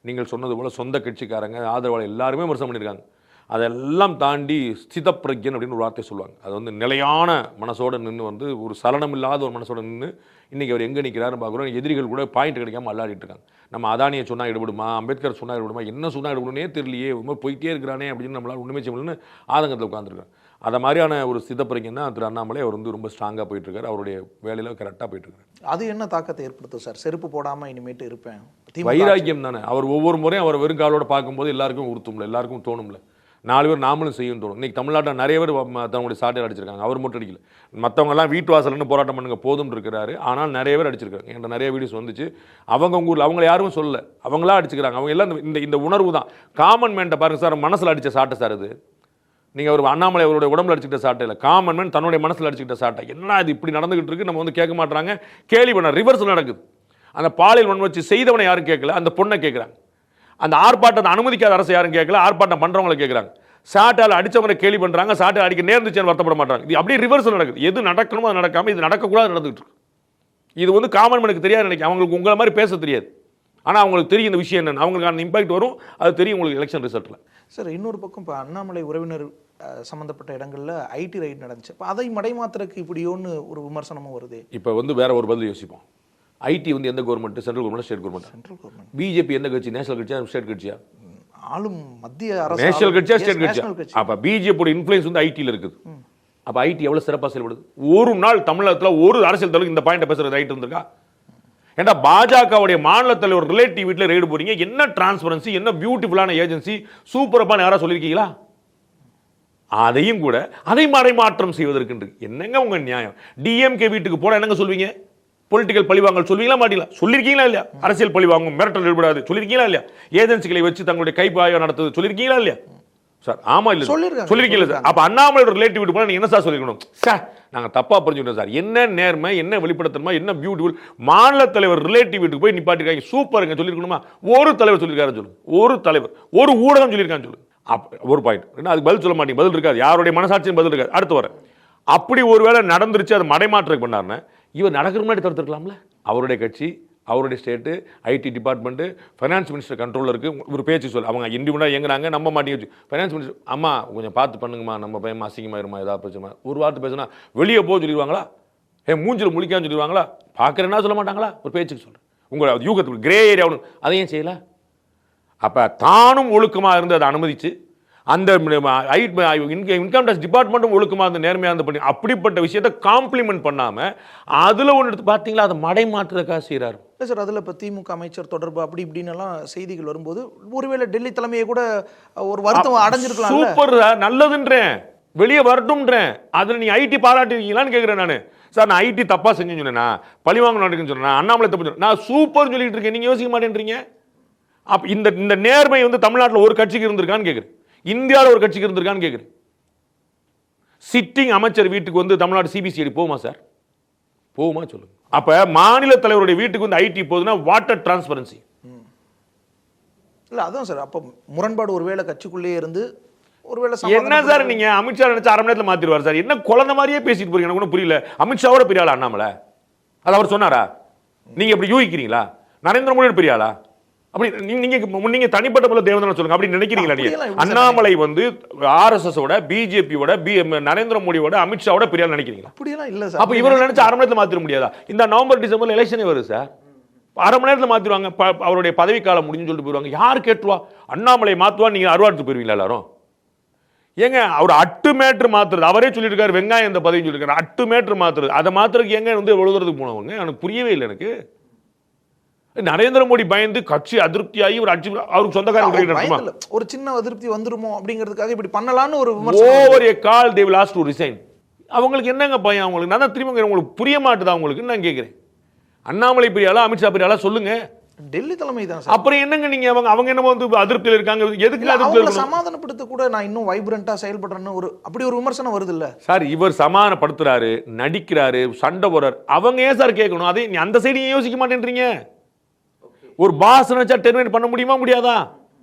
நீங்கள் சொன்னது போல் சொந்த கட்சிக்காரங்க ஆதரவாளர் எல்லாருமே விமர்சனம் பண்ணியிருக்காங்க. அதெல்லாம் தாண்டி ஸ்திதப்பிரஜன் அப்படின்னு ஒரு வார்த்தை சொல்லுவாங்க. அது வந்து நிலையான மனசோடு நின்று வந்து ஒரு சலனம் இல்லாத ஒரு மனசோடு நின்று இன்றைக்கி அவர் எங்கே நிற்கிறாருன்னு பார்க்குறோம். எதிரிகள் கூட பாயிண்ட் கிடைக்காம அல்லாடிட்டு இருக்காங்க. நம்ம அதானியை சொன்னால் ஈடுபடுமா, அம்பேத்கர் சொன்னால் ஈடுபடுமா, என்ன சொன்னால் ஈடுபடுனே தெரியலையே, ரொம்ப போயிட்டே இருக்கிறானே அப்படின்னு நம்மளால் ஒன்றுமே செய்ய முடியலன்னு ஆதங்கத்தில் உட்காந்துருக்காங்க. அதை மாதிரியான ஒரு ஸ்திதப்பிரஜன் தான் திரு அண்ணாமலை. அவர் வந்து ரொம்ப ஸ்ட்ராங்காக போயிட்டுருக்காரு. அவருடைய வேலையில் கரெக்டாக போயிட்டுருக்காரு. அது என்ன தாக்கத்தை ஏற்படுத்தும் சார்? செருப்பு போடாமல் இனிமேட்டு இருப்பேன், வைராக்கியம் தானே. அவர் ஒவ்வொரு முறையும் அவர் வெறுங்காலோட பார்க்கும்போது எல்லாருக்கும் உறுத்தும்ல, எல்லாருக்கும் தோணும்ல, 4 பேர் நாமளும் செய்யும் தோணும். இன்றைக்கி தமிழ்நாட்டில் நிறைய பேர் தன்னுடைய சாட்டையில் அடிச்சிருக்காங்க. அவர் மட்டும் அடிக்கல, மற்றவங்கலாம் வீட்டு வாசல்னு போராட்டம் பண்ணுங்க போதும் இருக்கிறாரு. ஆனால் நிறைய பேர் அடிச்சிருக்காங்க. என்கிட்ட நிறைய வீடியோஸ் வந்துச்சு. அவங்க உங்கள் ஊரில் அவங்கள யாரும் சொல்லலை, அவங்களா அடிச்சுக்கிறாங்க. அவங்க எல்லாம் இந்த உணர்வு தான். காமன் மேன்ட்ட பாருங்க சார், மனசில் அடித்த சாட்டை சார் அது. நீங்கள் ஒரு அண்ணாமலை அவருடைய உடம்புல அடிச்சுக்கிட்ட சாட்டை இல்லை, காமன் மேன் தன்னுடைய மனசில் அடிச்சுக்கிட்ட சாட்டை. என்ன இது இப்படி நடந்துகிட்டு இருக்கு, நம்ம வந்து கேட்க மாட்டாங்க, கேள்வி பண்ண ரிவர்ஸ் நடக்குது. அந்த பாலியல் வன்முறை செய்தவனை யாரும் கேட்கல, அந்த பொண்ணை கேட்குறாங்க. அந்த ஆர்ப்பாட்டத்தை அனுமதிக்காத அரசு யாரும் கேட்கல, ஆர்ப்பாட்டம் பண்ணுறவங்களை கேட்குறாங்க. சாட்டால் அடித்தவங்களை கேள்வி பண்ணுறாங்க, சாட்டால் அடிக்க நேர்ந்துச்சேன்னு வருத்தப்பட மாட்டாங்க. இது அப்படியே ரிவர்ஸ் நடக்குது. எது நடக்கணுமோ அது நடக்காமல் இது நடக்கக்கூடாது நடந்துகிட்டு இருக்கு. இது வந்து காமன் மேனுக்கு தெரியாது நினைக்கிறேன். அவங்களுக்கு உங்களை மாதிரி பேச தெரியாது, ஆனால் அவங்களுக்கு தெரியும் இந்த விஷயம் என்னென்னு. அவங்களுக்கு அந்த இம்பாக்ட் வரும், அது தெரியும் உங்களுக்கு எலெக்ஷன் ரிசல்ட்டில். சார், இன்னொரு பக்கம் இப்போ அண்ணாமலை உறவினர் சம்மந்தப்பட்ட இடங்களில் ஐடி ரைட் நடந்துச்சு. இப்போ அதை மடைமாத்திரக்கு இப்படியோன்னு ஒரு விமர்சனமும் வருது. இப்போ வந்து வேற ஒரு பதில் யோசிப்போம். ஐடி வந்து எந்த government? Central government, state government? Central government. BJP எந்த கட்சி? நேஷனல் கட்சியா ஸ்டேட் கட்சியா? ஆளும் மத்திய அரசு. நேஷனல் கட்சியா ஸ்டேட் கட்சியா? நேஷனல் கட்சி. அப்ப பிஜேபியோட இன்ஃப்ளூயன்ஸ் வந்து ஐடியில் இருக்குது. அப்ப ஐடி எவ்வளவு சிறப்பாக செயல்படுது? ஒரு நாள் தமிழகத்தில் ஒரு அரசியல் தலைவர் இந்த பாயிண்ட் பேசுறது ரைட் இருந்திருக்கா? ஏன்னா பாஜகவுடைய மாநில தலைவர் ரிலேட்டிவ் வீட்டில் ரெய்டு போறீங்க. என்ன டிரான்ஸ்பரன்சி, என்ன பியூட்டிஃபுல்லான ஏஜென்சி, சூப்பரப்பான யாரா சொல்லியிருக்கீங்களா? அதையும் கூட அதை மறைமாற்றம் செய்வதற்கு என்னங்க உங்க நியாயம்? டிஎம்கே வீட்டுக்கு போனா என்னங்க சொல்வீங்க? பொலிட்டிக்கல் பழிவாங்கல் சொல்வீங்களா மாட்டீங்களா? சொல்லியிருக்கீங்களா இல்லையா? அரசியல் பழிவாங்கும், மிரட்டல் ஈடுபடாது சொல்லியிருக்கீங்களா இல்லையா? ஏஜென்சிகளை வச்சு தங்களுடைய கைப்பாயம் நடத்துது சொல்லியிருக்கீங்களா இல்லையா? சார் ஆமா இல்ல சொல்லிருக்கீங்களா சார்? அப்ப அண்ணாமலையோட ரிலேட்டிவ் வீட்டு போனா நீங்க என்ன சார் சொல்லிருக்கணும்? சார் நாங்க தப்பா புரிஞ்சுக்கிட்டோம் சார். என்ன நேர்மை, என்ன வெளிப்படுத்தணுமா, என்ன பியூட்டிஃபுல். மாநில தலைவர் ரிலேட்டிவ் வீட்டுக்கு போய் நிப்பாட்டிருக்காங்க, சூப்பருங்க சொல்லிருக்கணுமா? ஒரு தலைவர் சொல்லியிருக்காரு சொல்லுங்க, ஒரு தலைவர், ஒரு ஊடகம் சொல்லியிருக்கான்னு சொல்லுங்க. ஒரு பாயிண்ட். அதுக்கு பதில் சொல்ல மாட்டீங்க, பதில் இருக்காது. யாருடைய மனசாட்சியும் பதில் இருக்காது. அடுத்து வர அப்படி ஒருவேளை நடந்துருச்சு, அது மடைமாற்றம் பண்ணாருன்னா இவர் நடக்கிற முன்னாடி தடுத்துருக்கலாம்ல. அவருடைய கட்சி, அவருடைய state, ID department, finance minister கண்ட்ரோலில் இருக்குது. ஒரு பேச்சு சொல்ல அவங்க இண்டிவிஜுவலாக இயங்குறாங்க, நம்ப மாட்டேங்க. ஃபைனான்ஸ் மினிஸ்டர் அம்மா கொஞ்சம் பார்த்து பண்ணுங்கம்மா, நம்ம பையன் அசிங்கமாயிருமா, ஏதாவது பிரச்சனை ஒரு வார்த்தை பேசுனா வெளியே போக சொல்லிடுவாங்களா? மூஞ்சில் முழிக்கான்னு சொல்லிடுவாங்களா? பார்க்குறேன்னா சொல்ல மாட்டாங்களா? ஒரு பேச்சுக்கு சொல்கிறேன். உங்கள் யூகத்துக்கு கிரே ஏரியா ஒன்று அதையும் செய்யலை. அப்போ தானும் ஒழுக்கமாக இருந்து அதை அனுமதிச்சு, அந்த இன்கம் டேக்ஸ் டிபார்ட்மெண்ட்டும் ஒழுக்கமாக இருந்து நேர்மையாக இருந்து பண்ணி அப்படிப்பட்ட விஷயத்தை காம்ப்ளிமெண்ட் பண்ணாமல் அதில் ஒன்று எடுத்து பார்த்தீங்களா, அதை மடைமாற்றுறதுக்காக செய்கிறாரு. இல்லை சார், அதில் இப்போ திமுக அமைச்சர் தொடர்பு அப்படி இப்படின்னு எல்லாம் செய்திகள் வரும்போது ஒருவேளை டெல்லி தலைமையை கூட ஒரு வருத்தம் அடைஞ்சிருக்கலாம். சூப்பர், நல்லதுன்றேன், வெளியே வரட்டும்ன்றேன். அதில் நீ ஐடி பாராட்டுவீங்களான்னு கேட்குறேன் நான். சார் நான் ஐடி தப்பாக செஞ்சேன்னு சொன்னேன்னா, பழிவாங்க நடக்குன்னு சொன்னேன், அண்ணாமலை தப்பு சொன்னேன், நான் சூப்பர்னு சொல்லிட்டு இருக்கேன், நீங்கள் யோசிக்க மாட்டேன்றீங்க. அப்போ இந்த நேர்மை வந்து தமிழ்நாட்டில் ஒரு கட்சிக்கு இருந்திருக்கான்னு கேட்குறேன், இந்தியாவில் ஒரு கட்சிக்கு இருந்திருக்கான்னு கேட்குறேன். சிட்டிங் அமைச்சர் வீட்டுக்கு வந்து தமிழ்நாடு சிபிசிஐடி போகுமா சார்? போகுமா சொல்லுங்க. அப்ப மாநில தலைவருடைய வீட்டுக்கு வந்து ஐடி போகுதுன்னா வாட்டர் டிரான்ஸ்பரன்சி இல்ல. அதான் சார், அப்ப முரண்பாடு ஒருவேளை கட்சிக்குள்ளே இருந்து ஒருவேளை என்ன சார் நீங்க அமித்ஷா நினைச்சா அரை மணி நேரத்தில் மாத்திடுவார் சார். என்ன குழந்தை மாதிரியே பேசிட்டு போறீங்க, எனக்கு ஒன்றும் புரியல. அமித்ஷாவோட பெரிய ஆளா அண்ணாமலை? அது அவர் சொன்னாரா? நீங்க எப்படி யூகிக்கிறீங்களா? நரேந்திர மோடி பெரிய ஆளா? அப்படி நீங்க தனிப்பட்ட முறையில் தேவதா சொல்லுங்க, அப்படி நினைக்கிறீங்களா? நீங்க அண்ணாமலை வந்து ஆர்எஸ்எஸோட, பிஜேபியோட, நரேந்திர மோடியோட, அமித்ஷாவோட பெரிய ஆள் நினைக்கிறீங்களா? அப்படியெல்லாம் இல்ல சார். அப்ப இவரை நினைச்சு அரை மணி நேரத்தில் மாத்திர முடியாதா? இந்த நவம்பர் டிசம்பர் எலெக்ஷனே வருது சார், அரை மணி நேரத்தில் மாத்திடுவாங்க. அவருடைய பதவி காலம் முடிஞ்சு சொல்லிட்டு போயிருவாங்க. யார் கேட்டுவா? அண்ணாமலை மாத்துவா, நீங்க அறுவாட்டு போயிருவீங்களா எல்லாரும்? ஏங்க அவர் அட்டு மேட்ரு மாத்துறது, அவரே சொல்லியிருக்காரு, வெங்காயம் இந்த பதவி சொல்லியிருக்காரு, அட்டு மேட்ரு மாத்துறது, அதை மாத்துறதுக்கு எங்க வந்து எழுதுறதுக்கு போனவங்க? எனக்கு புரியவே இல்லை. எனக்கு நரேந்திர மோடி பயந்து கட்சி அதிருப்தியாகி ஒரு அவருக்கு சொந்தக்காரங்க ஒரு சின்ன அதிருப்தி வந்துருமோ அப்படிங்கிறதுக்காக இப்படி பண்ணலாம்னு ஒரு over A call they will ask to resign. அவங்களுக்கு என்னங்க பயம்? அவங்களுக்கு நான் தான் திரும்ப உங்களுக்கு புரிய மாட்டுதா உங்களுக்கு? நான் கேட்கிறேன், அண்ணாமலை பெரியாளா அமித்ஷா பெரியாளா சொல்லுங்க. டெல்லி தலைமை தான் சார். அப்புறம் என்னங்க நீங்க அவங்க என்ன வந்து அதிருப்தியில் இருக்காங்க, எதுக்கு அவங்களை சமாதானப்படுத்த கூட நான் இன்னும் வைப்ரண்டா செயல்படுறேன்னு ஒரு அப்படி ஒரு விமர்சனம் வருது இல்ல சார்? இவர் சமாதானப்படுத்துறாரு, நடிக்கிறாரு, சண்டை போறாரு, அவங்க ஏன் சார் கேட்கணும்? அதை அந்த சைடு யோசிக்க மாட்டேன்றீங்க. ஒரு பாஸ் நினைச்சா டெர்மினேட் பண்ண முடியுமா முடியாதா?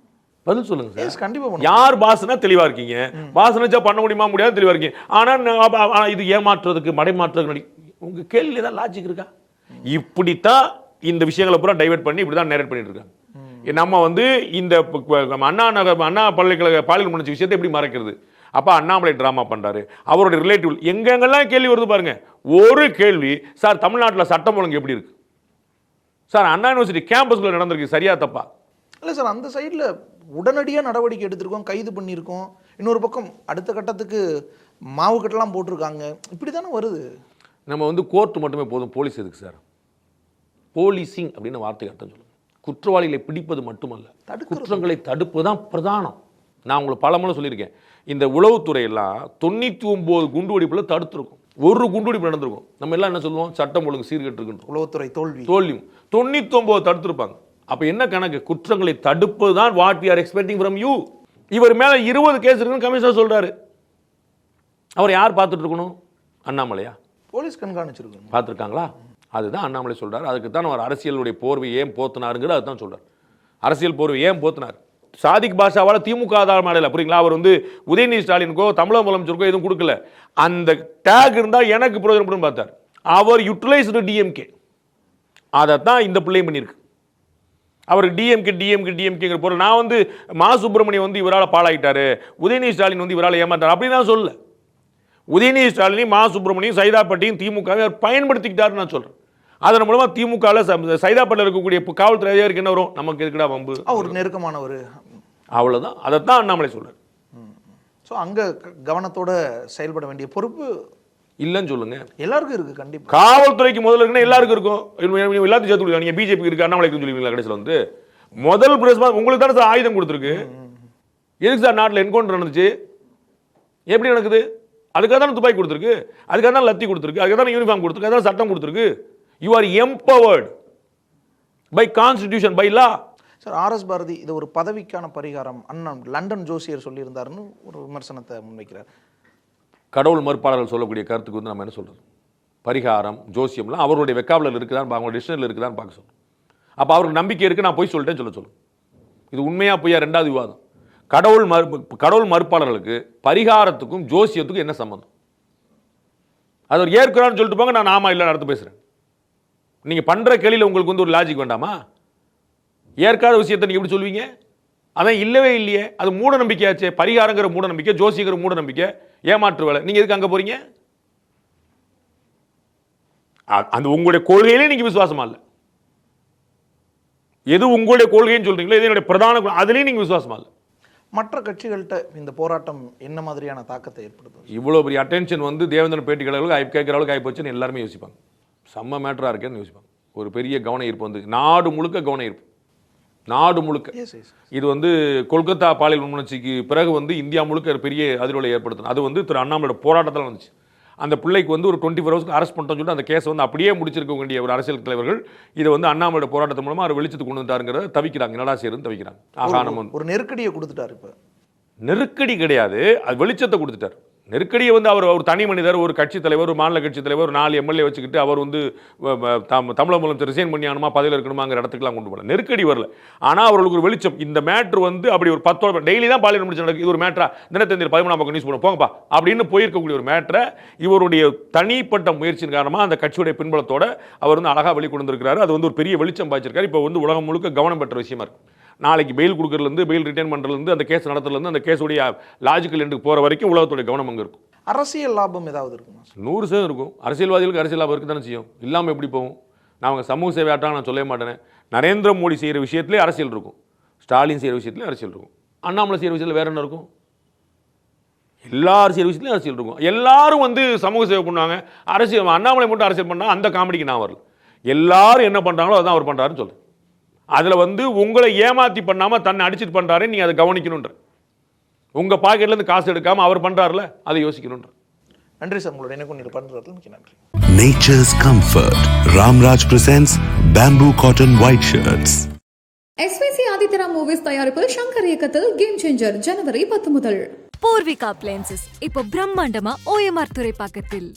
பதில் சொல்லுங்க சார். கண்டிப்பா. யார் பாஸ்னா தெளிவா இருக்கீங்க, பாஸ் நினைச்சா பண்ண முடியுமா முடியாது தெளிவா இருக்கீங்க. ஆனா இது ஏமாற்றுறதுக்கு மடைமாற்றுறதுக்கு உங்க கேள்வி ஏதாவது லாஜிக் இருக்கா? இப்படித்தான் இந்த விஷயங்களை பூரா டைவர்ட் பண்ணி இப்படிதான் நேரேட் பண்ணிட்டு இருக்காங்க. நம்ம வந்து இந்த அண்ணா பல்கலைக்கழக பாலியல் முடிச்ச விஷயத்தை எப்படி மறைக்கிறது? அப்ப அண்ணாமலை டிராமா பண்றாரு, அவருடைய ரிலேட்டிவ் எங்கெங்கெல்லாம் கேள்வி வருது பாருங்க. ஒரு கேள்வி சார், தமிழ்நாட்டில் சட்டம் ஒழுங்கு எப்படி இருக்கு சார்? அண்ணா யூனிவர்சிட்டி கேம்பஸ்குள்ள நடந்திருக்கு, சரியா தப்பா? இல்லை சார், அந்த சைடில் உடனடியாக நடவடிக்கை எடுத்திருக்கோம், கைது பண்ணியிருக்கோம். இன்னொரு பக்கம் அடுத்த கட்டத்துக்கு மாவு கட்டெல்லாம் போட்டிருக்காங்க. இப்படி தானே வருது. நம்ம வந்து கோர்ட் மட்டுமே போதும், போலீஸ் எதுக்கு சார்? போலீசிங் அப்படின்னு வார்த்தை அர்த்தம் சொல்லுங்க. குற்றவாளிகளை பிடிப்பது மட்டுமல்ல, குற்றங்களை தடுப்பு தான் பிரதானம். நான் உங்களுக்கு பல முறை சொல்லியிருக்கேன், இந்த உளவுத்துறை எல்லாம் 99 குண்டுவெடிப்புல தடுத்துருக்கும், ஒரு குண்டுவெடிப்பு நடந்திருக்கும். நம்ம எல்லாம் என்ன சொல்லுவோம்? சட்டம் ஒழுங்கு சீர்கெட்டு இருக்கு, உளவுத்துறை தோல்வியும் 99 தடுத்திருப்பாங்க. அப்ப என்ன கணக்கு? குற்றங்களை தடுப்பது தான் what we are expecting from you. இவர் மேல 20 கேஸ் இருக்குன்னு கமிஷனர் சொல்றாரு. அவர் யார் பார்த்துட்டு இருக்கணும்? அண்ணாமலையா? போலீஸ் கண்காணிச்சிருக்கணும். பார்த்துருக்காங்களா? அதுதான் அண்ணாமலை சொல்றாரு. அதுக்கு தான் அவர் அரசியலுடைய போர்வை ஏன் போத்தினாருங்கிற அதுதான் சொல்றாரு. அரசியல் போர்வை ஏன் போத்தினார்? சாதிக் பாஷாவால் திமுக ஆதாரம் ஆடல, புரியுங்களா? அவர் வந்து உதயநிதி ஸ்டாலினுக்கோ தமிழக முதலமைச்சருக்கோ எதுவும் கொடுக்கல. அந்த டேக் இருந்தால் எனக்கு பிரயோஜனப்படும் பார்த்தார். அவர் யூட்டிலைஸ்டு டிஎம்கே. அதைத்தான் இந்த பிள்ளையும் பண்ணியிருக்கு. அவருக்கு டிஎம்கேங்கிற பொருள். நான் வந்து மா சுப்பிரமணியம் வந்து இவரால் பாழாயிட்டாரு, உதயநிதி ஸ்டாலின் வந்து இவரால் ஏமாத்தாரு அப்படின்னு நான் சொல்ல. உதயநிதி ஸ்டாலினையும் மா சுப்பிரமணியம் சைதாப்பேட்டையும் திமுகவை பயன்படுத்திக்கிட்டாருன்னு நான் சொல்றேன். அதன் மூலமா திமுகவில் சைதாப்பேட்டில் இருக்கக்கூடிய காவல்துறை அதிகாரிக்கு என்ன வரும்? நமக்கு எதுக்குடா வம்பு, ஒரு நெருக்கமானவர், அவ்வளவுதான். அதைத்தான் அண்ணாமலை சொல்றாரு. ஸோ அங்க கவனத்தோட செயல்பட வேண்டிய பொறுப்பு இல்லைன்னு சொல்லுங்க. எல்லாருக்கும் இருக்கு. கண்டிப்பா காவல்துறைக்கு முதல்ல இருக்குன்னா எல்லாருக்கும் இருக்கும். எல்லாத்தையும் சேர்த்து கொடுங்க. நீங்க பிஜேபி இருக்கு, அண்ணாமலைக்கு சொல்லுவீங்களா? கடைசியில் வந்து முதல் பிரஸ் உங்களுக்கு தானே சார் ஆயுதம் கொடுத்துருக்கு. எதுக்கு சார் நாட்டில் என்கவுண்டர் நடந்துச்சு? எப்படி நடக்குது? அதுக்காக தானே துப்பாக்கி கொடுத்துருக்கு, அதுக்காக தான் லத்தி கொடுத்துருக்கு, அதுக்காக தான் யூனிஃபார்ம் கொடுத்துருக்கு, அதுக்காக சட்டம் கொடுத்துருக்கு. You are empowered by constitution, by law. Sir RS Bharathi இது ஒரு பதவிக்கான பரிகாரம் அண்ணன் லண்டன் ஜோசியர் சொல்லியிருந்தாருன்னு ஒரு விமர்சனத்தை முன்வைக்கிறார். கடவுள் மறுப்பாளர்கள் சொல்லக்கூடிய கருத்துக்கு வந்து நம்ம என்ன சொல்றது? பரிகாரம், ஜோசியம்லாம் அவருடைய வெக்காபில் இருக்குதான், அவங்களுடைய டிக்ஷனரியில் இருக்குதான்னு பார்க்க சொல்லணும். அப்போ அவருக்கு நம்பிக்கை இருக்கு, நான் போய் சொல்லிட்டேன்னு சொல்லும். இது உண்மையா பொய்யா ரெண்டாவது விவாதம். கடவுள் மறுப்பாளர்களுக்கு பரிகாரத்துக்கும் ஜோசியத்துக்கும் என்ன சம்பந்தம்? அது ஒரு ஏற்கிறான்னு சொல்லிட்டு போங்க, நான் ஆமா இல்லை நடத்து பேசுறேன். நீங்க பண்ற கேள்வியில் உங்களுக்கு வந்து ஒரு லாஜிக் வேண்டாமா? ஏற்காத விஷயத்தை நீங்க எப்படி சொல்வீங்க? அதான் இல்லவே இல்லையே, அது மூட நம்பிக்கையாச்சே. பரிகாரங்கிற மூட நம்பிக்கை, ஜோசியங்கிற மூட நம்பிக்கை, ஏமாற்று வேலை. நீங்க எதுக்கு அங்க போறீங்க? அந்த உங்களுடைய கொள்கையிலே நீங்க விசுவாசமா இல்ல. எது உங்களுடைய கொள்கைன்னு சொல்றீங்களோ, எது என்னுடைய பிரதான, அதுலயும் நீங்க விசுவாசமா இல்ல. மற்ற கட்சிகள்கிட்ட இந்த போராட்டம் என்ன மாதிரியான தாக்கத்தை ஏற்படுத்தும்? இவ்வளவு பெரிய அட்டென்ஷன் வந்து தேவேந்திரன் பேட்டி கடவுளுக்கு கேட்கிற அளவுக்கு ஆயிப்போச்சுன்னு எல்லாருமே யோசிப்பாங்க. செம்ம மேட்டரா இருக்கேன்னு யோசிப்பாங்க. ஒரு பெரிய கவன ஈர்ப்பு வந்து நாடு முழுக்க கவன ஈர்ப்பு, நாடு முழுக்க. இது வந்து கொல்கத்தா பாலியல் வன்முறைக்கு பிறகு வந்து இந்தியா முழுக்க பெரிய அதிர்வலை ஏற்படுத்தணும். அது வந்து திரு அண்ணாமலையோட போராட்டத்தில் வந்துச்சு. அந்த பிள்ளைக்கு வந்து ஒரு 24 ஹவர்ஸ்க்கு அரெஸ்ட் பண்ணிட்டோம்னு சொல்லிட்டு அந்த கேஸை வந்து அப்படியே முடிச்சிருக்க வேண்டிய ஒரு அரசியல் தலைவர்கள் இதை வந்து அண்ணாமலையோட போராட்டத்தின் மூலமா அவர் வெளிச்சத்துக்கு கொண்டு வந்தாருங்கிறத தவிக்கிறாங்க. என்னடா செய்யறதுன்னு தவிக்கிறாங்க. ஆகா, நம்ம ஒரு நெருக்கடியை கொடுத்துட்டாரு. இப்ப நெருக்கடி கிடையாது, அது வெளிச்சத்தை கொடுத்துட்டார். நெருக்கடியை வந்து அவர் தனி மனிதர், ஒரு கட்சி தலைவர், ஒரு மாநில கட்சி தலைவர், ஒரு 4 எம்எல்ஏ வச்சுக்கிட்டு அவர் வந்து தமிழக முதலமைச்சர் ரிசைன் பண்ணியானுமா, பதவியில் இருக்கணுமாங்கிற இடத்துக்குலாம் கொண்டு போகல. நெருக்கடி வரல. ஆனால் அவர்களுக்கு ஒரு வெளிச்சம். இந்த மேட்ரு வந்து அப்படி ஒரு 10 டெய்லி தான் பாலியல் முடிச்சு நடக்குது. இது ஒரு மேட்ரா, தினத்தந்தியில் 13ஆம் பக்கம் நியூஸ் போங்கப்பா அப்படின்னு போயிருக்கக்கூடிய ஒரு மேட்ரை இவருடைய தனிப்பட்ட முயற்சியின் காரணமாக அந்த கட்சியுடைய பின்பலத்தோட அவர் வந்து அழகாக வெளிக்கொண்டு வந்திருக்கிறாரு. அது வந்து ஒரு பெரிய வெளிச்சம் பாய்ச்சிருக்காரு. இப்போ வந்து உலகம் முழுக்க கவனம் பெற்ற விஷயமா இருக்கு. நாளைக்கு பெயில் கொடுக்கறதுலேருந்து, பெயில் ரிட்டைன் பண்ணுறதுலேருந்து, அந்த கேஸ் நடத்துறதுலேருந்து, அந்த கேஸுடைய லாஜிக்கல் எண்டுக்கு போகிற வரைக்கும் உலகத்துடைய கவனம் அங்கே இருக்கும். அரசியல் லாபம் ஏதாவது இருக்குமா? 100% இருக்கும். அரசியல்வாதிகளுக்கு அரசியல் லாபம் இருக்கு தானே செய்யும். இல்லாமல் எப்படி போகும்? நான் அவங்க சமூக சேவை ஆட்டாங்க நான் சொல்லவே மாட்டேன். நரேந்திர மோடி செய்கிற விஷயத்திலே அரசியல் இருக்கும், ஸ்டாலின் செய்கிற விஷயத்திலே அரசியல் இருக்கும், அண்ணாமலை செய்கிற விஷயத்தில் வேற என்ன இருக்கும்? எல்லாரும் செய்கிற விஷயத்துலையும் அரசியல் இருக்கும். எல்லாரும் வந்து சமூக சேவை பண்ணுவாங்க. அரசியல் அண்ணாமலை மட்டும் அரசியல் பண்ணால் அந்த காமெடிக்கு நான் வரல. எல்லாரும் என்ன பண்ணுறாங்களோ அதான் அவர் பண்ணுறாருன்னு சொல்லுங்கள். அதில் வந்து உங்களை ஏமாற்றி பண்ணாமல் தன்னை அடிச்சுட்டு பண்ணுறாரு, நீங்கள் அதை கவனிக்கணுன்ற. உங்கள் பாக்கெட்லேருந்து காசு எடுக்காமல் அவர் பண்ணுறாருல, அதை யோசிக்கணுன்ற. நன்றி சார், உங்களோட எனக்கு பண்ணுறது மிக்க நன்றி. Nature's Comfort. Ramraj presents Bamboo Cotton White Shirts. SVC ஆதித்யரா மூவிஸ் தயாரிப்பில் சங்கர் இயக்கத்தில் கேம் சேஞ்சர் ஜனவரி 10 முதல். பூர்விகா அப்ளையன்சஸ் இப்போ பிரம்மாண்டமா OMR துறைப்பாக்கத்தில்.